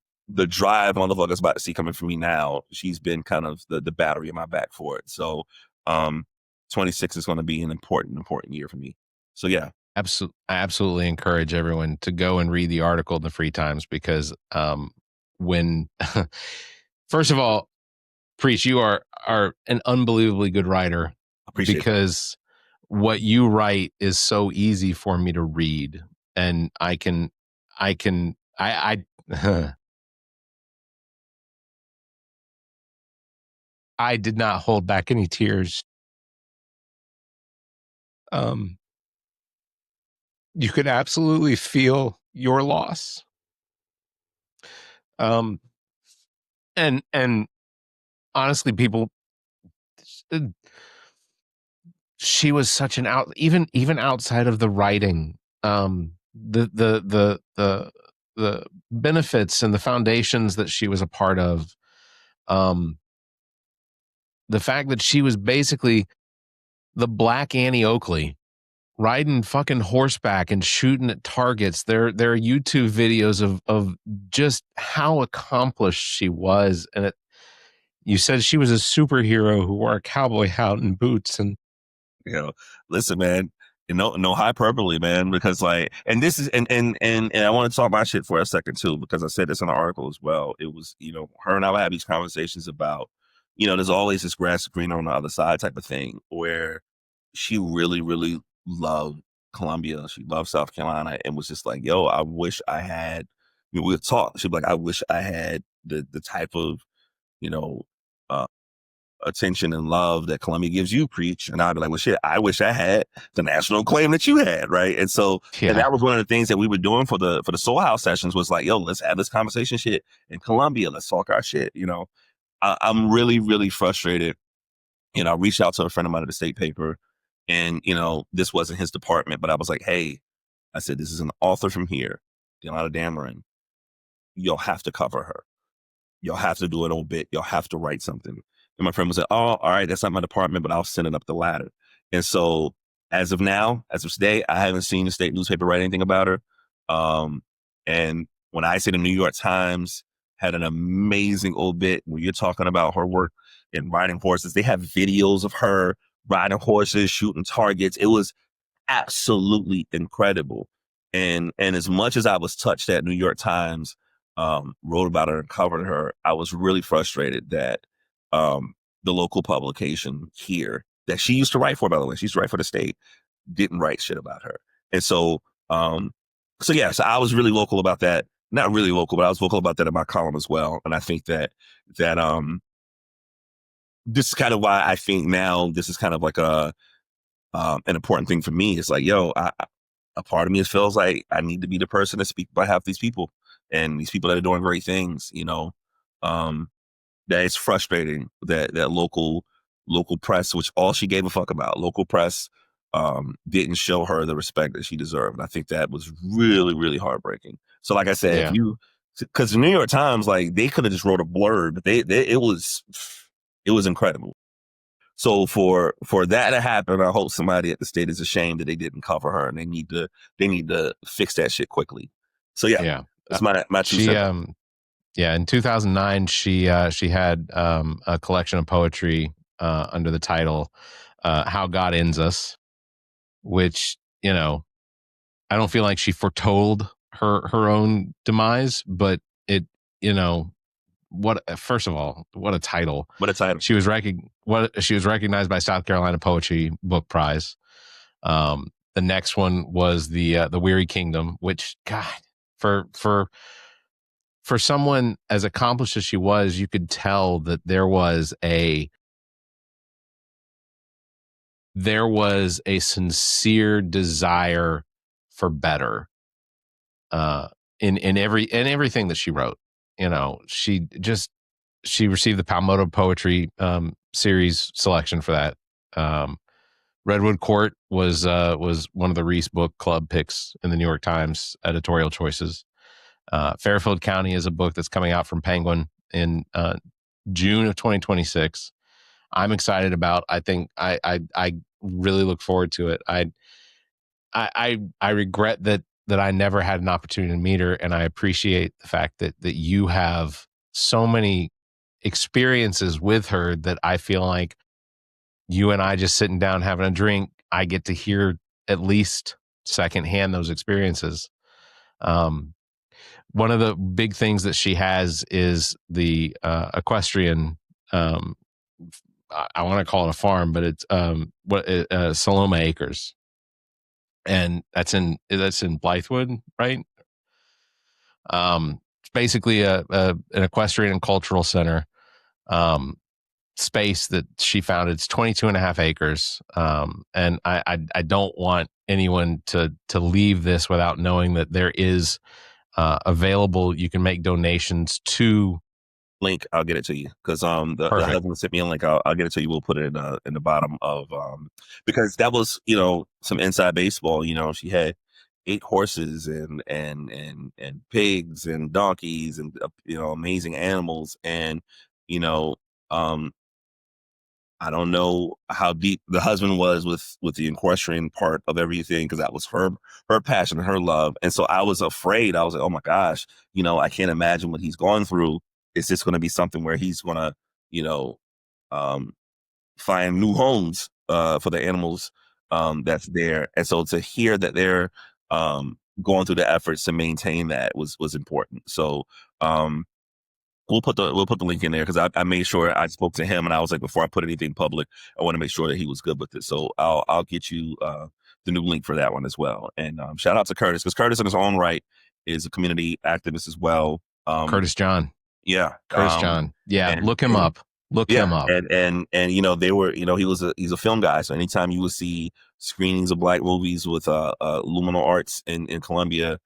drive on the vlog I was about to see coming from me now. She's been kind of the battery in my back for it. So 26 is going to be an important year for me. So yeah. I absolutely encourage everyone to go and read the article in the free times, because when first of all, Preach, you are an unbelievably good writer. Appreciate because what you write is so easy for me to read, and I I did not hold back any tears. You could absolutely feel your loss. And honestly, people, she was such an even outside of the writing, the benefits and the foundations that she was a part of, the fact that she was basically the Black Annie Oakley, riding fucking horseback and shooting at targets. There are YouTube videos of just how accomplished she was. And you said she was a superhero who wore a cowboy hat and boots. And listen, man, no hyperbole, man, because and this is and I want to talk my shit for a second too, because I said this in the article as well. It was, her and I would have these conversations about, there's always this grass is greener on the other side type of thing, where she really, really loved Columbia. She loved South Carolina, and was just like, yo, I wish I had, we would talk. She'd be like, I wish I had the type of, attention and love that Columbia gives you, Preach. And I'd be like, well, shit, I wish I had the national acclaim that you had, right? And so, and that was one of the things that we were doing for the Soul House sessions, was like, yo, let's have this conversation shit in Columbia. Let's talk our shit, I'm really, really frustrated. I reached out to a friend of mine at the state paper, and, this wasn't his department, but I was like, hey, I said, this is an author from here, Delana Dameron. You'll have to cover her. You'll have to do an obit. You'll have to write something. And my friend was like, oh, all right, that's not my department, but I'll send it up the ladder. And so as of today, I haven't seen the state newspaper write anything about her. And when I say the New York Times had an amazing obit where you're talking about her work in riding horses, they have videos of her riding horses, shooting targets. It was absolutely incredible. And as much as I was touched that New York Times wrote about her and covered her, I was really frustrated that the local publication here that she used to write for, by the way, she used to write for the state, didn't write shit about her. And so So I was really vocal about that. Not really vocal, but I was vocal about that in my column as well. And I think that this is kind of why I think now this is kind of like an important thing for me. It's like, a part of me feels like I need to be the person to speak on behalf of these people and these people that are doing great things, that it's frustrating that local press, which all she gave a fuck about, local press, didn't show her the respect that she deserved. And I think that was really, really heartbreaking. So like I said, because the New York Times, like, they could have just wrote a blurb, but it was incredible. So for that to happen, I hope somebody at the state is ashamed that they didn't cover her, and they need to fix that shit quickly. So that's my 2 cents. In 2009, she had a collection of poetry under the title "How God Ends Us," which, I don't feel like she foretold her own demise, but it, first of all, what a title. What a title. She was recognized by South Carolina Poetry Book Prize. The next one was the Weary Kingdom, which, God, for someone as accomplished as she was, you could tell that there was a sincere desire for better in everything that she wrote. She received the Palmetto Poetry series selection for that. Redwood Court was one of the Reese Book Club picks in the New York Times editorial choices. Fairfield County is a book that's coming out from Penguin in June of 2026. I'm excited about. I think I really look forward to it. I regret that I never had an opportunity to meet her, and I appreciate the fact that you have so many experiences with her that I feel like you and I just sitting down having a drink, I get to hear at least secondhand those experiences. One of the big things that she has is the equestrian. I want to call it a farm, but it's Saloma Acres, and that's in Blythewood, right? It's basically an equestrian and cultural center space that she founded. It's 22.5 acres, and I don't want anyone to leave this without knowing that there is available. You can make donations to. Link, I'll get it to you because the husband sent me a link. I'll get it to you. We'll put it in the bottom of because that was some inside baseball. She had 8 horses and pigs and donkeys and amazing animals, and I don't know how deep the husband was with the equestrian part of everything, because that was her passion and her love. And so I was afraid. I was like, oh my gosh, I can't imagine what he's going through. Is this going to be something where he's going to, find new homes for the animals that's there? And so to hear that they're going through the efforts to maintain that was important. So we'll put the link in there, because I made sure I spoke to him, and I was like, before I put anything public, I want to make sure that he was good with it. So I'll get you the new link for that one as well. And shout out to Curtis, because Curtis in his own right is a community activist as well. Curtis John. Yeah. Curtis John. Yeah. Look him up. Look him up. And they were, he's a film guy. So anytime you would see screenings of Black movies with Luminal Arts in Columbia,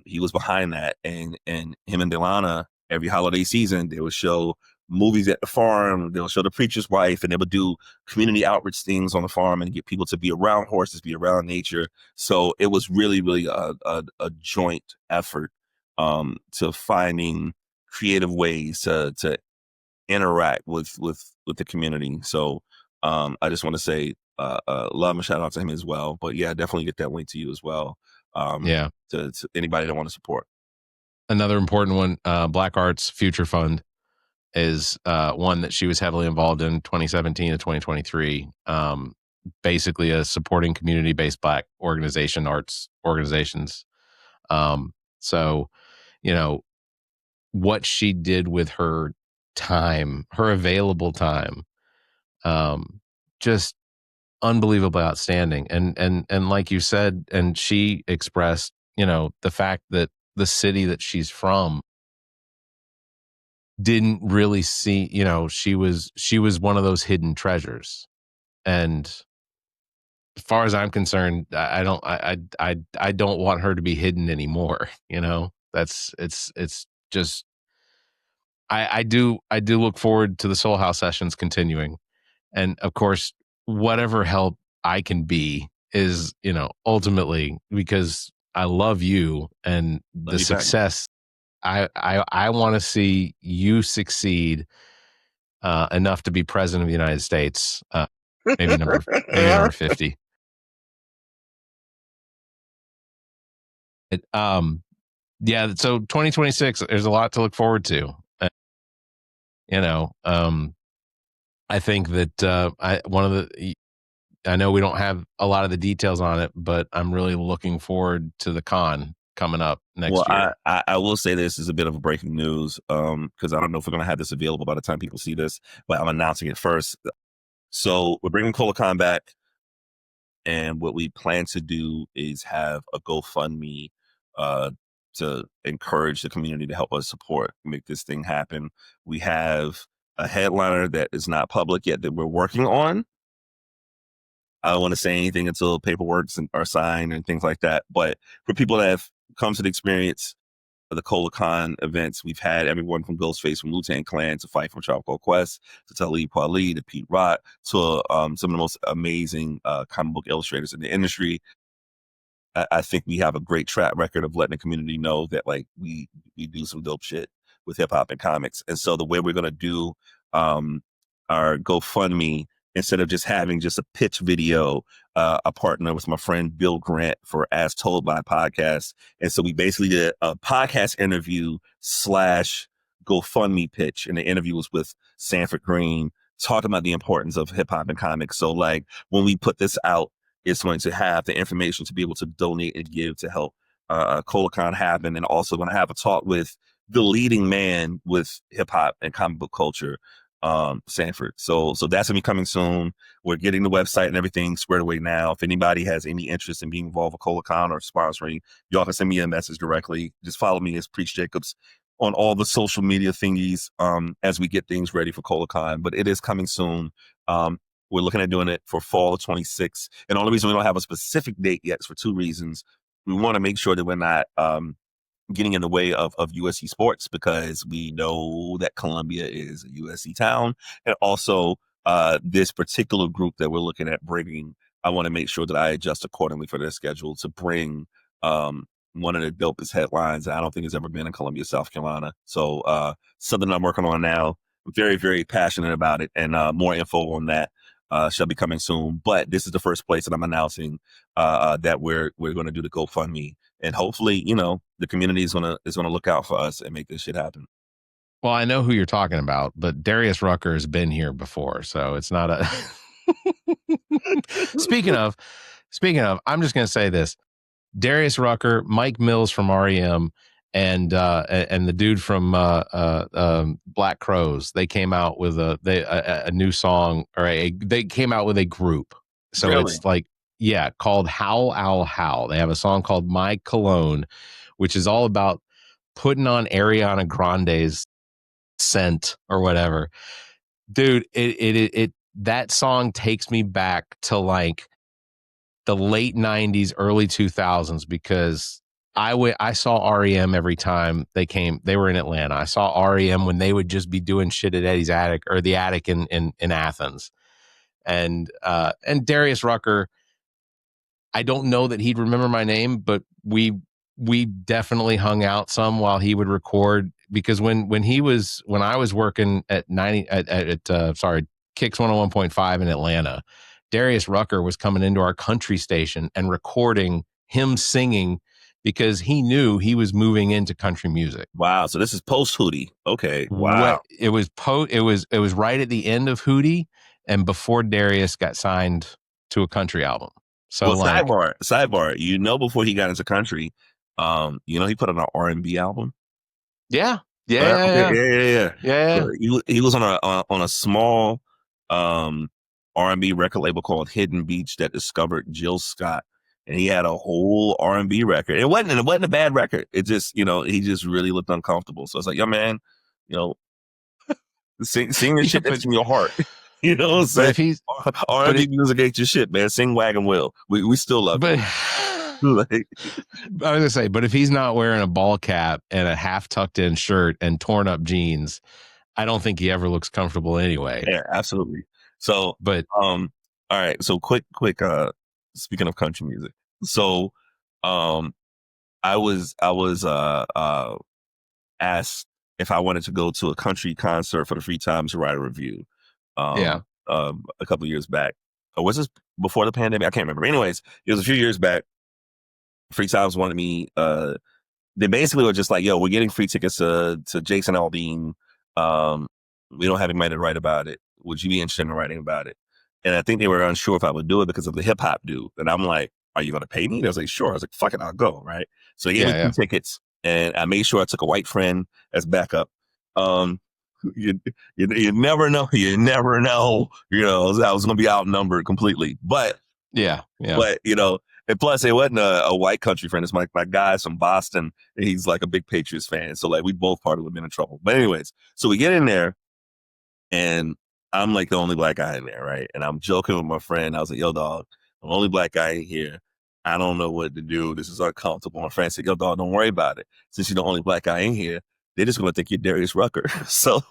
he was behind that. And him and Delana, every holiday season, they would show movies at the farm. They'll show The Preacher's Wife, and they would do community outreach things on the farm and get people to be around horses, be around nature. So it was really, really a joint effort to finding creative ways to interact with the community. So I just want to say love and shout out to him as well. But yeah, definitely get that link to you as well. To anybody that want to support. Another important one, Black Arts Future Fund, is one that she was heavily involved in 2017 to 2023. Basically a supporting community-based Black arts organizations. So, what she did with her time, her available time, just unbelievably outstanding. And like you said, and she expressed, the fact that the city that she's from didn't really see, she was one of those hidden treasures. And as far as I'm concerned, I don't want her to be hidden anymore. It's just, I do look forward to the Soul House sessions continuing. And of course, whatever help I can be is, ultimately because I love you and the success. I want to see you succeed enough to be president of the United States. Maybe number 50. Yeah. So 2026, there's a lot to look forward to. I think that I know we don't have a lot of the details on it, but I'm really looking forward to the con coming up next year. I will say this is a bit of a breaking news because I don't know if we're going to have this available by the time people see this, but I'm announcing it first. So we're bringing ColaCon back, and what we plan to do is have a GoFundMe to encourage the community to help us make this thing happen. We have a headliner that is not public yet that we're working on. I don't want to say anything until paperwork are signed and things like that. But for people that have come to the experience of the ColaCon events, we've had everyone from Ghostface from Wu-Tang Clan to Fight from Tribe Called Quest to Talib Kweli to Pete Rock to some of the most amazing comic book illustrators in the industry. I think we have a great track record of letting the community know that like we do some dope shit with hip hop and comics. And so the way we're going to do our GoFundMe, instead of just having just a pitch video, a partner with my friend Bill Grant for As Told by Podcast. And so we basically did a podcast interview / GoFundMe pitch. And the interview was with Sanford Green, talking about the importance of hip hop and comics. So like when we put this out, it's going to have the information to be able to donate and give to help ColaCon happen. And also going to have a talk with the leading man with hip hop and comic book culture, Sanford. So that's gonna be coming soon. We're getting the website and everything squared away now. If anybody has any interest in being involved with ColaCon or sponsoring, y'all can send me a message directly. Just follow me as Preach Jacobs on all the social media thingies as we get things ready for ColaCon. But it is coming soon. We're looking at doing it for fall of 26. And the only reason we don't have a specific date yet is for two reasons. We want to make sure that we're not getting in the way of USC sports, because we know that Columbia is a USC town. And also this particular group that we're looking at bringing, I want to make sure that I adjust accordingly for their schedule to bring one of the dopest headlines that I don't think has ever been in Columbia, South Carolina. So something I'm working on now. I'm very, very passionate about it, and more info on that shall be coming soon. But this is the first place that I'm announcing that we're going to do the GoFundMe, and hopefully, the community is gonna look out for us and make this shit happen. Well, I know who you're talking about, but Darius Rucker has been here before, so it's not a. Speaking of, I'm just going to say this: Darius Rucker, Mike Mills from REM, and the dude from Black Crowes, they came out with a new song, or they came out with a group. So really? It's like, yeah, called Howl Owl Howl. They have a song called My Cologne, which is all about putting on Ariana Grande's scent or whatever. Dude, it that song takes me back to like the late 90s, early 2000s, because I saw REM every time they were in Atlanta. I saw REM when they would just be doing shit at Eddie's Attic, or the Attic in Athens. And Darius Rucker, I don't know that he'd remember my name, but we definitely hung out some while he would record, because when I was working at Kicks 101.5 in Atlanta, Darius Rucker was coming into our country station and recording him singing, because he knew he was moving into country music. Wow. So this is post Hootie. Okay. Wow. It was right at the end of Hootie and before Darius got signed to a country album. So sidebar, before he got into country, he put on an R&B album. Yeah. Yeah. So he was on a small R&B record label called Hidden Beach that discovered Jill Scott and he had a whole R&B record. It wasn't a bad record. It just, he just really looked uncomfortable. So I was like, yo, man, sing the shit that's in your heart. You know what I'm saying? But if he's R&B music ain't your shit, man. Sing Wagon Wheel. We still love it. I was gonna say, but if he's not wearing a ball cap and a half tucked in shirt and torn up jeans, I don't think he ever looks comfortable anyway. Yeah, absolutely. So, but all right. So quick. Speaking of country music, so I was asked if I wanted to go to a country concert for the Free Times to write a review. A couple of years back. Or was this before the pandemic? I can't remember. Anyways, it was a few years back. Free Times wanted me. They basically were just like, "Yo, we're getting free tickets to Jason Aldean. We don't have anybody to write about it. Would you be interested in writing about it?" And I think they were unsure if I would do it because of the hip hop dude. And I'm like, "Are you going to pay me?" They was like, "Sure." I was like, "Fuck it, I'll go." Right. So he gave me 2 tickets, and I made sure I took a white friend as backup. You never know. You never know. I was going to be outnumbered completely. But But and plus it wasn't a white country friend. It's my guy's from Boston, and he's like a big Patriots fan. So like we both probably would have been in trouble. But anyways, so we get in there, and I'm like the only black guy in there, right? And I'm joking with my friend. I was like, "Yo, dog, I'm the only black guy in here. I don't know what to do. This is uncomfortable." My friend said, "Yo, dog, don't worry about it. Since you're the only black guy in here, they're just going to think you're Darius Rucker." So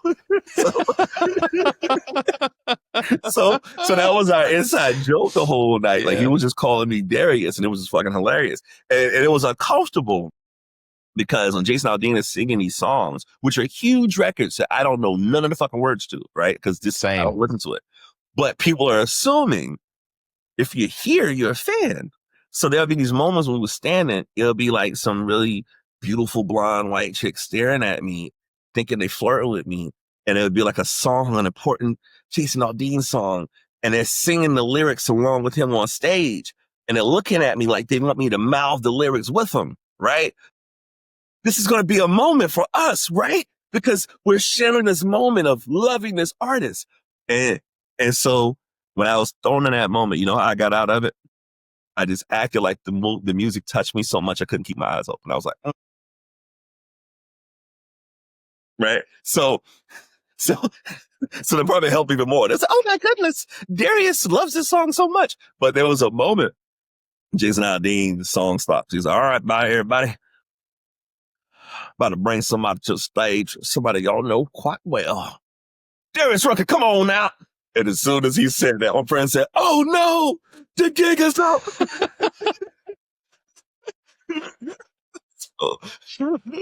that was our inside joke the whole night. Like he was just calling me Darius, and it was just fucking hilarious. And it was uncomfortable because when Jason Aldean is singing these songs, which are huge records that I don't know none of the fucking words to, right? Because I don't listen to it. But people are assuming if you're here, you're a fan. So there'll be these moments when we were standing, it'll be like some really beautiful blonde white chick staring at me, thinking they flirt with me. And it would be like a song, an important Jason Aldean song. And they're singing the lyrics along with him on stage. And they're looking at me like they want me to mouth the lyrics with them, right? This is going to be a moment for us, right? Because we're sharing this moment of loving this artist. And so when I was thrown in that moment, you know how I got out of it? I just acted like the music touched me so much I couldn't keep my eyes open. I was like, right? So that probably helped even more. It's like, oh my goodness, Darius loves this song so much. But there was a moment, Jason Aldean, the song stops. He's like, all right, bye everybody. About to bring somebody to the stage, somebody y'all know quite well. Darius Rucker, come on now. And as soon as he said that, my friend said, oh no, the gig is up.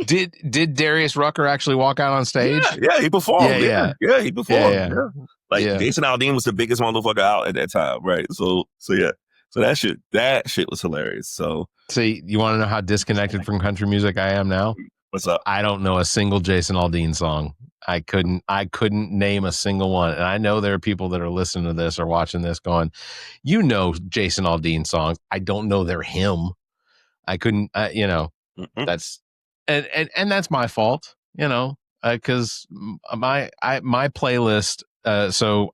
Did Darius Rucker actually walk out on stage? Yeah, he performed. Yeah, he performed. Yeah. Like Jason Aldean was the biggest motherfucker out at that time, right? So yeah. So that shit was hilarious. So see, you want to know how disconnected from country music I am now? What's up? I don't know a single Jason Aldean song. I couldn't name a single one. And I know there are people that are listening to this or watching this going, Jason Aldean songs. I don't know they're him. I couldn't, that's, and that's my fault, because my playlist. So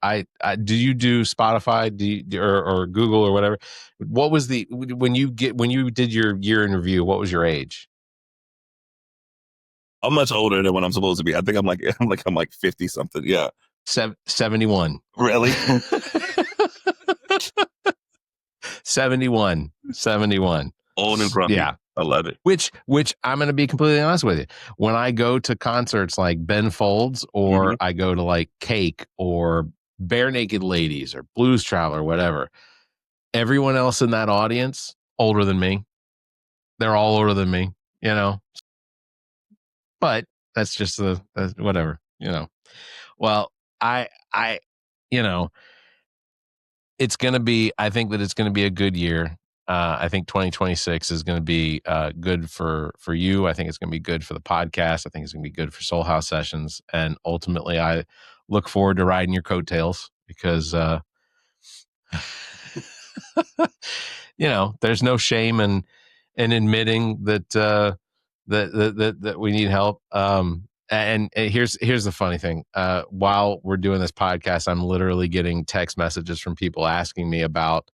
do you do Spotify or Google or whatever? What was when you did your year in review, what was your age? I'm much older than what I'm supposed to be. I think I'm like 50 something. Yeah. 71. Really? 71. Old and grumpy. Yeah. I love it. Which I'm going to be completely honest with you. When I go to concerts like Ben Folds or I go to like Cake or Bare Naked Ladies or Blues Traveler or whatever, everyone else in that audience older than me. They're all older than me, But that's just whatever, Well, I it's going to be, I think that it's going to be a good year. I think 2026 is going to be good for you. I think it's going to be good for the podcast. I think it's going to be good for Soul House Sessions. And ultimately, I look forward to riding your coattails because, there's no shame in admitting that that we need help. And here's the funny thing. While we're doing this podcast, I'm literally getting text messages from people asking me about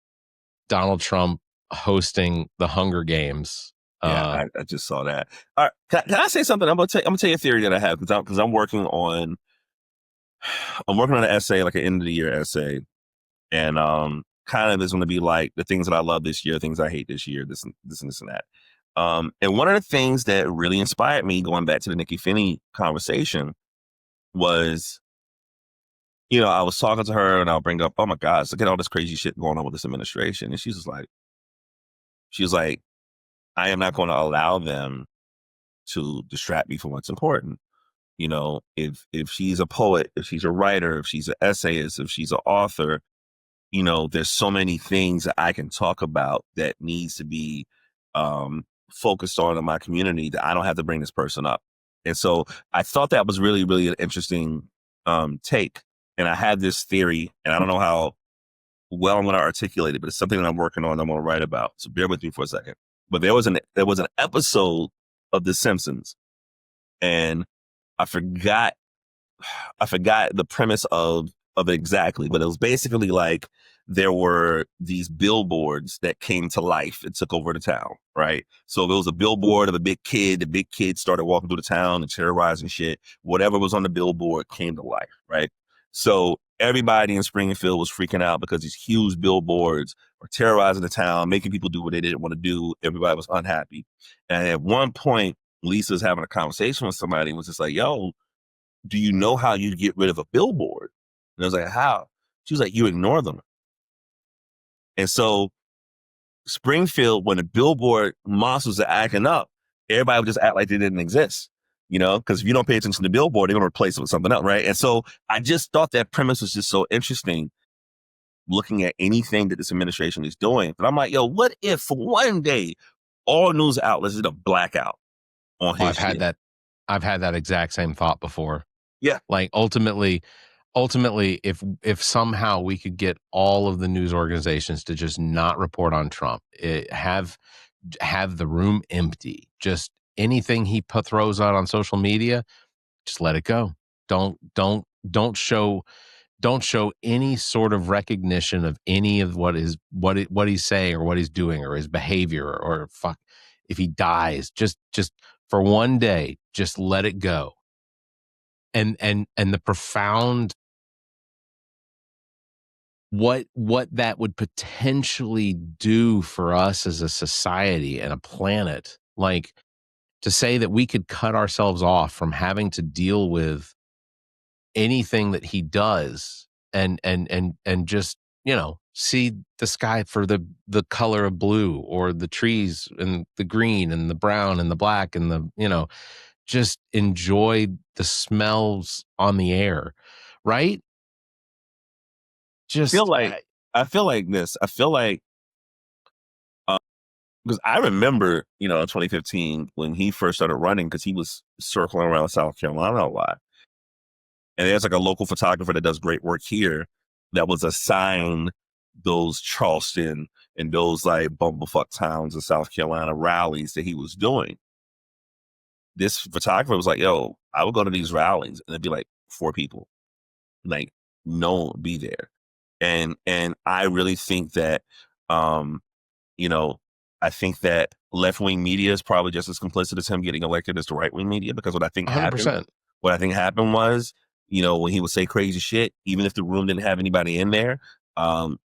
Donald Trump hosting the Hunger Games. Yeah, I just saw that. All right, can I say something? I'm gonna tell you a theory that I have because I'm working on an essay, like an end of the year essay, and kind of is going to be like the things that I love this year, things I hate this year, this and that. And one of the things that really inspired me, going back to the Nikki Finney conversation, was, I was talking to her and I'll bring up, oh my gosh, look at all this crazy shit going on with this administration, and she was like, I am not going to allow them to distract me from what's important. If she's a poet, if she's a writer, if she's an essayist, if she's an author, there's so many things that I can talk about that needs to be focused on in my community that I don't have to bring this person up. And so I thought that was really, really an interesting take. And I had this theory, and I don't know how well I'm going to articulate it, but it's something that I'm working on, I'm going to write about. So bear with me for a second. But there was an episode of The Simpsons, and I forgot the premise of it exactly, but it was basically like there were these billboards that came to life and took over the town, right? So there was a billboard of a big kid. The big kid started walking through the town and terrorizing shit. Whatever was on the billboard came to life, right? So everybody in Springfield was freaking out because these huge billboards were terrorizing the town, making people do what they didn't want to do. Everybody was unhappy. And at one point, Lisa's having a conversation with somebody and was just like, yo, do you know how you get rid of a billboard? And I was like, how? She was like, you ignore them. And so Springfield, when the billboard monsters are acting up, everybody would just act like they didn't exist, because if you don't pay attention to the billboard, they're going to replace it with something else, right? And so I just thought that premise was just so interesting, looking at anything that this administration is doing. But I'm like, yo, what if for one day all news outlets did a blackout on his shit? I've had that exact same thought before. Yeah. Like ultimately, if somehow we could get all of the news organizations to just not report on Trump, have the room empty, just anything he throws out on social media, just let it go. Don't show any sort of recognition of any of what he's saying or what he's doing or his behavior or fuck. If he dies, just for one day, just let it go. And the profound what that would potentially do for us as a society and a planet, like to say that we could cut ourselves off from having to deal with anything that he does and just, see the sky for the color of blue, or the trees and the green and the brown and the black and the, just enjoy the smells on the air, right? Just I feel like this. I feel like because I remember, in 2015 when he first started running, because he was circling around South Carolina a lot. And there's like a local photographer that does great work here that was assigned those Charleston and those like bumblefuck towns in South Carolina rallies that he was doing. This photographer was like, yo, I would go to these rallies and it'd be like 4 people. Like, no one would be there. And I really think that, I think that left-wing media is probably just as complicit as him getting elected as the right-wing media, because what I think 100%. happened was, when he would say crazy shit, even if the room didn't have anybody in there,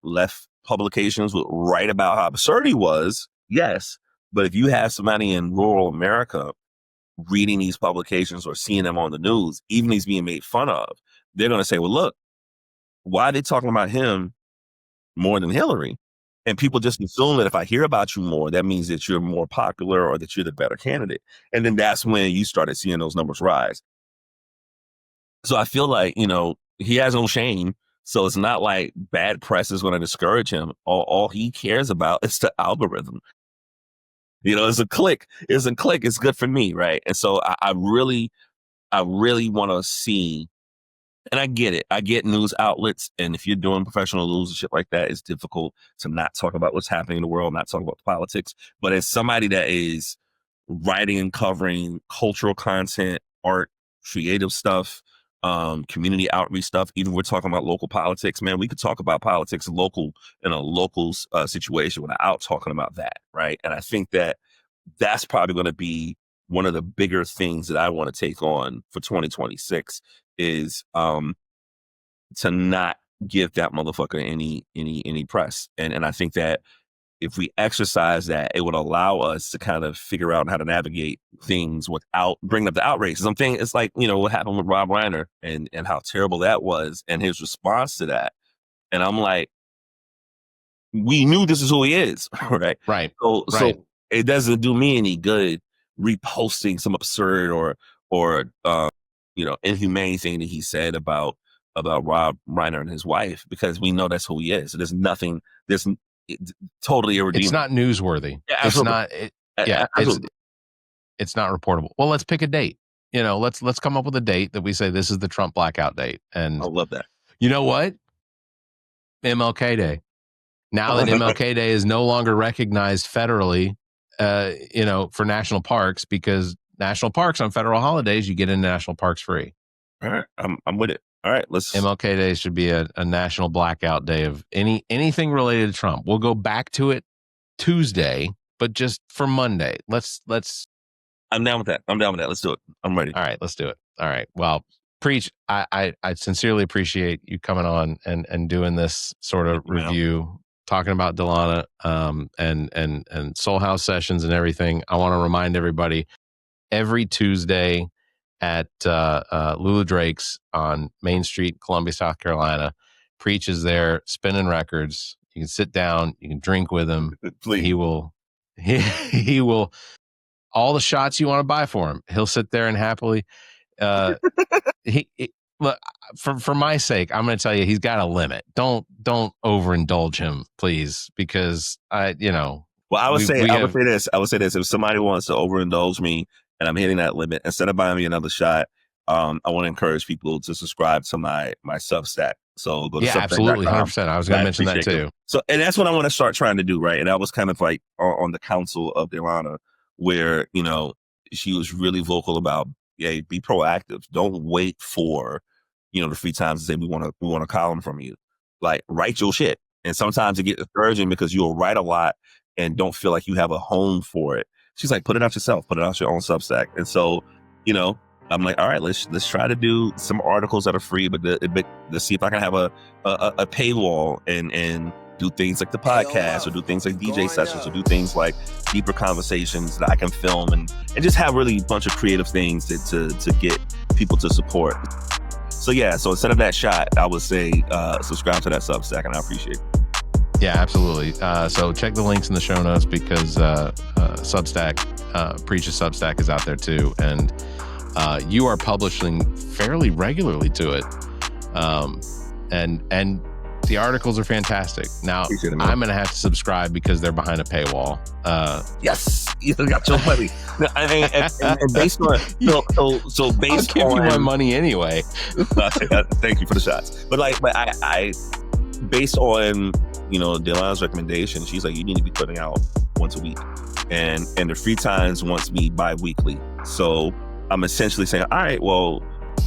left publications would write about how absurd he was, yes. But if you have somebody in rural America reading these publications or seeing them on the news, even if he's being made fun of, they're going to say, well, look, why are they talking about him more than Hillary? And people just assume that if I hear about you more, that means that you're more popular or that you're the better candidate. And then that's when you started seeing those numbers rise. So I feel like, he has no shame. So it's not like bad press is going to discourage him. All he cares about is the algorithm. It's a click. It's good for me, right? And so I really want to see. And I get it. I get news outlets. And if you're doing professional news and shit like that, it's difficult to not talk about what's happening in the world, not talk about politics. But as somebody that is writing and covering cultural content, art, creative stuff, community outreach stuff. Even we're talking about local politics, man. We could talk about politics local in a local situation without talking about that, right? And I think that that's probably going to be one of the bigger things that I want to take on for 2026 is to not give that motherfucker any press. And I think that if we exercise that, it would allow us to kind of figure out how to navigate things without bringing up the outrage. Something it's like, what happened with Rob Reiner and how terrible that was and his response to that. And I'm like, we knew this is who he is, right? Right. So it doesn't do me any good reposting some absurd or inhumane thing that he said about Rob Reiner and his wife, because we know that's who he is. So there's nothing, totally irredeemable. It's not newsworthy. Yeah, it's not. It's not reportable. Well, let's pick a date. Let's come up with a date that we say this is the Trump blackout date. And I love that. You know what? MLK Day. Now that MLK Day is no longer recognized federally, for national parks, because national parks on federal holidays, you get into national parks free. All right, I'm with it. All right, MLK Day should be a national blackout day of anything related to Trump. We'll go back to it Tuesday, but just for Monday. Let's. I'm down with that. Let's do it. I'm ready. All right, let's do it. All right. Well, Preach, I sincerely appreciate you coming on and doing this sort of review, talking about Delana, and Soul House sessions and everything. I want to remind everybody every Tuesday at Lula Drake's on Main Street, Columbia, South Carolina. Preach is there spinning records. You can sit down, you can drink with him. Please. He will all the shots you want to buy for him. He'll sit there and happily look, for my sake, I'm going to tell you, he's got a limit. Don't overindulge him, please, because Well, I would say this. If somebody wants to overindulge me and I'm hitting that limit, instead of buying me another shot, I want to encourage people to subscribe to my Substack. So go to Substack.com. Absolutely, 100%. I was going to mention that too. So, and that's what I want to start trying to do, right? And I was kind of like on the council of Delana, where she was really vocal about, be proactive. Don't wait for the free times to say we want a column from you. Like, write your shit. And sometimes it gets discouraging because you'll write a lot and don't feel like you have a home for it. She's like, put it out yourself, put it out your own Substack. And so, I'm like, all right, let's try to do some articles that are free, but let's see if I can have a paywall and do things like the podcast, or do things like DJ sessions, or do things like deeper conversations that I can film and just have really a bunch of creative things to get people to support. So so instead of that shot, I would say subscribe to that Substack, and I appreciate it. Yeah, absolutely. So check the links in the show notes, because Substack, Preach's Substack is out there too, and you are publishing fairly regularly to it, and the articles are fantastic. Now I'm going to have to subscribe because they're behind a paywall. Yes, you got your money. and based on so based I'll give on you my money anyway. Thank you for the shots. But I based on Delana's recommendation, she's like, you need to be putting out once a week, and the Free Times wants me bi-weekly. So I'm essentially saying, all right, well,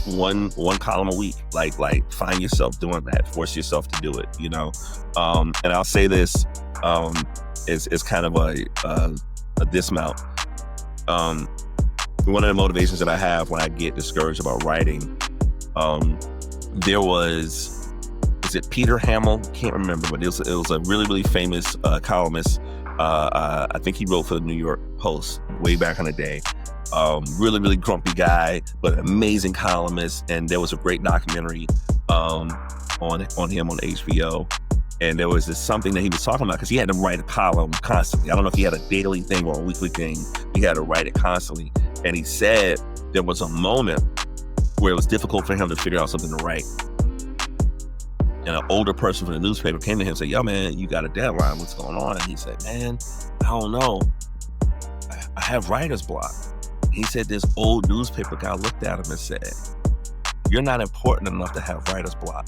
one column a week, like find yourself doing that, force yourself to do it, and I'll say this is kind of a dismount. One of the motivations that I have when I get discouraged about writing, there was it Peter Hamill? Can't remember, but it was a really, really famous columnist. I think he wrote for the New York Post way back in the day. Really, really grumpy guy, but amazing columnist. And there was a great documentary on him on HBO. And there was something that he was talking about, because he had to write a column constantly. I don't know if he had a daily thing or a weekly thing. He had to write it constantly. And he said there was a moment where it was difficult for him to figure out something to write. And an older person from the newspaper came to him and said, yo, man, you got a deadline. What's going on? And he said, man, I don't know. I have writer's block. He said this old newspaper guy looked at him and said, you're not important enough to have writer's block.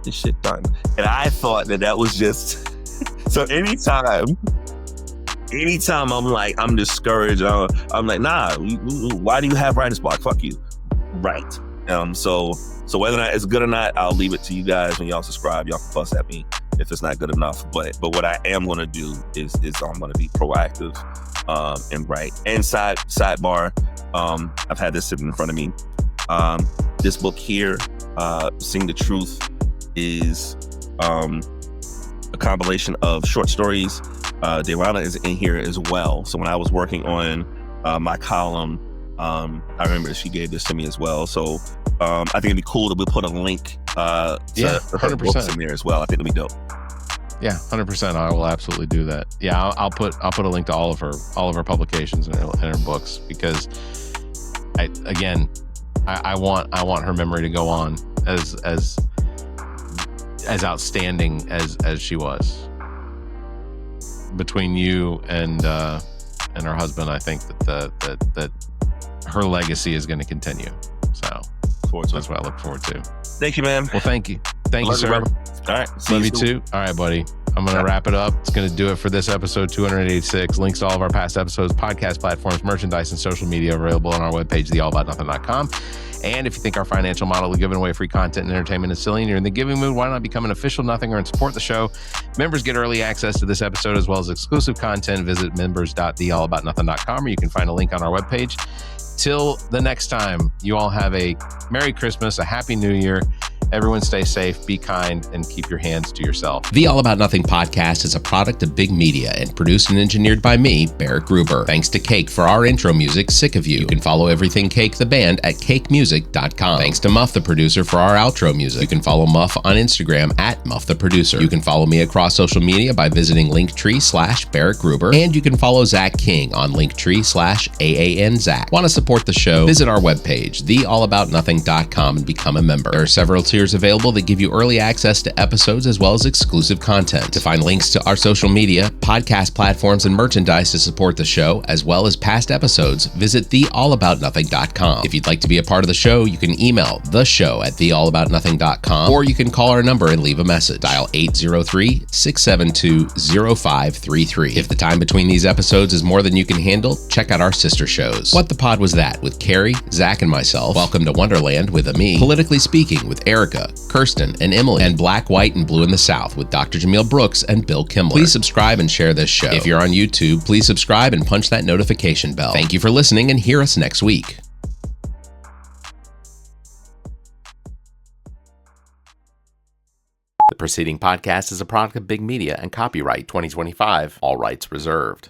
This shit done. And I thought that was just... So anytime I'm discouraged, I'm like, nah, why do you have writer's block? Fuck you. Right. So whether or not it's good or not, I'll leave it to you guys. When y'all subscribe, y'all can fuss at me if it's not good enough. But what I am going to do is I'm going to be proactive and right. And sidebar, I've had this sitting in front of me. This book here, Sing the Truth, is a compilation of short stories. Delana is in here as well. So when I was working on my column, I remember she gave this to me as well. So I think it'd be cool that we put a link to her books in there as well. I think it'd be dope. Yeah, 100%. I will absolutely do that. Yeah, I'll put a link to all of her publications and her books, because I want her memory to go on as outstanding as she was. Between you and her husband, I think that her legacy is going to continue. So that's what I look forward to. Thank you, man. Well, thank you, sir. All right, love you too. All right, buddy. I'm going to wrap it up. It's going to do it for this episode 286. Links to all of our past episodes, podcast platforms, merchandise, and social media available on our webpage, theallaboutnothing.com. And if you think our financial model of giving away free content and entertainment is silly and you're in the giving mood, why not become an official Nothinger and support the show? Members get early access to this episode as well as exclusive content. Visit members.theallaboutnothing.com, or you can find a link on our webpage. Till the next time, you all have a Merry Christmas, a Happy New Year. Everyone stay safe, be kind, and keep your hands to yourself. The All About Nothing podcast is a product of Big Media and produced and engineered by me, Barrett Gruber. Thanks to Cake for our intro music, Sick of You. You can follow Everything Cake, the band, at cakemusic.com. Thanks to Muff, the producer, for our outro music. You can follow Muff on Instagram at Muff the Producer. You can follow me across social media by visiting Linktree/Barrett Gruber. And you can follow Zach King on Linktree/AAN Zach. Want to support the show? Visit our webpage, theallaboutnothing.com, and become a member. There are several tiers available that give you early access to episodes as well as exclusive content. To find links to our social media, podcast platforms, and merchandise to support the show, as well as past episodes, visit theallaboutnothing.com. If you'd like to be a part of the show, you can email theshow@theallaboutnothing.com, or you can call our number and leave a message. Dial 803-672-0533. If the time between these episodes is more than you can handle, check out our sister shows. What the Pod Was That with Carrie, Zach, and myself. Welcome to Wonderland with Ami. Politically Speaking with Erica, Kirsten, and Emily. And Black, White, and Blue in the South with Dr. Jameel Brooks and Bill Kimmler. Please subscribe and share this show. If you're on YouTube, please subscribe and punch that notification bell. Thank you for listening, and hear us next week. The preceding podcast is a product of Big Media and copyright 2025, all rights reserved.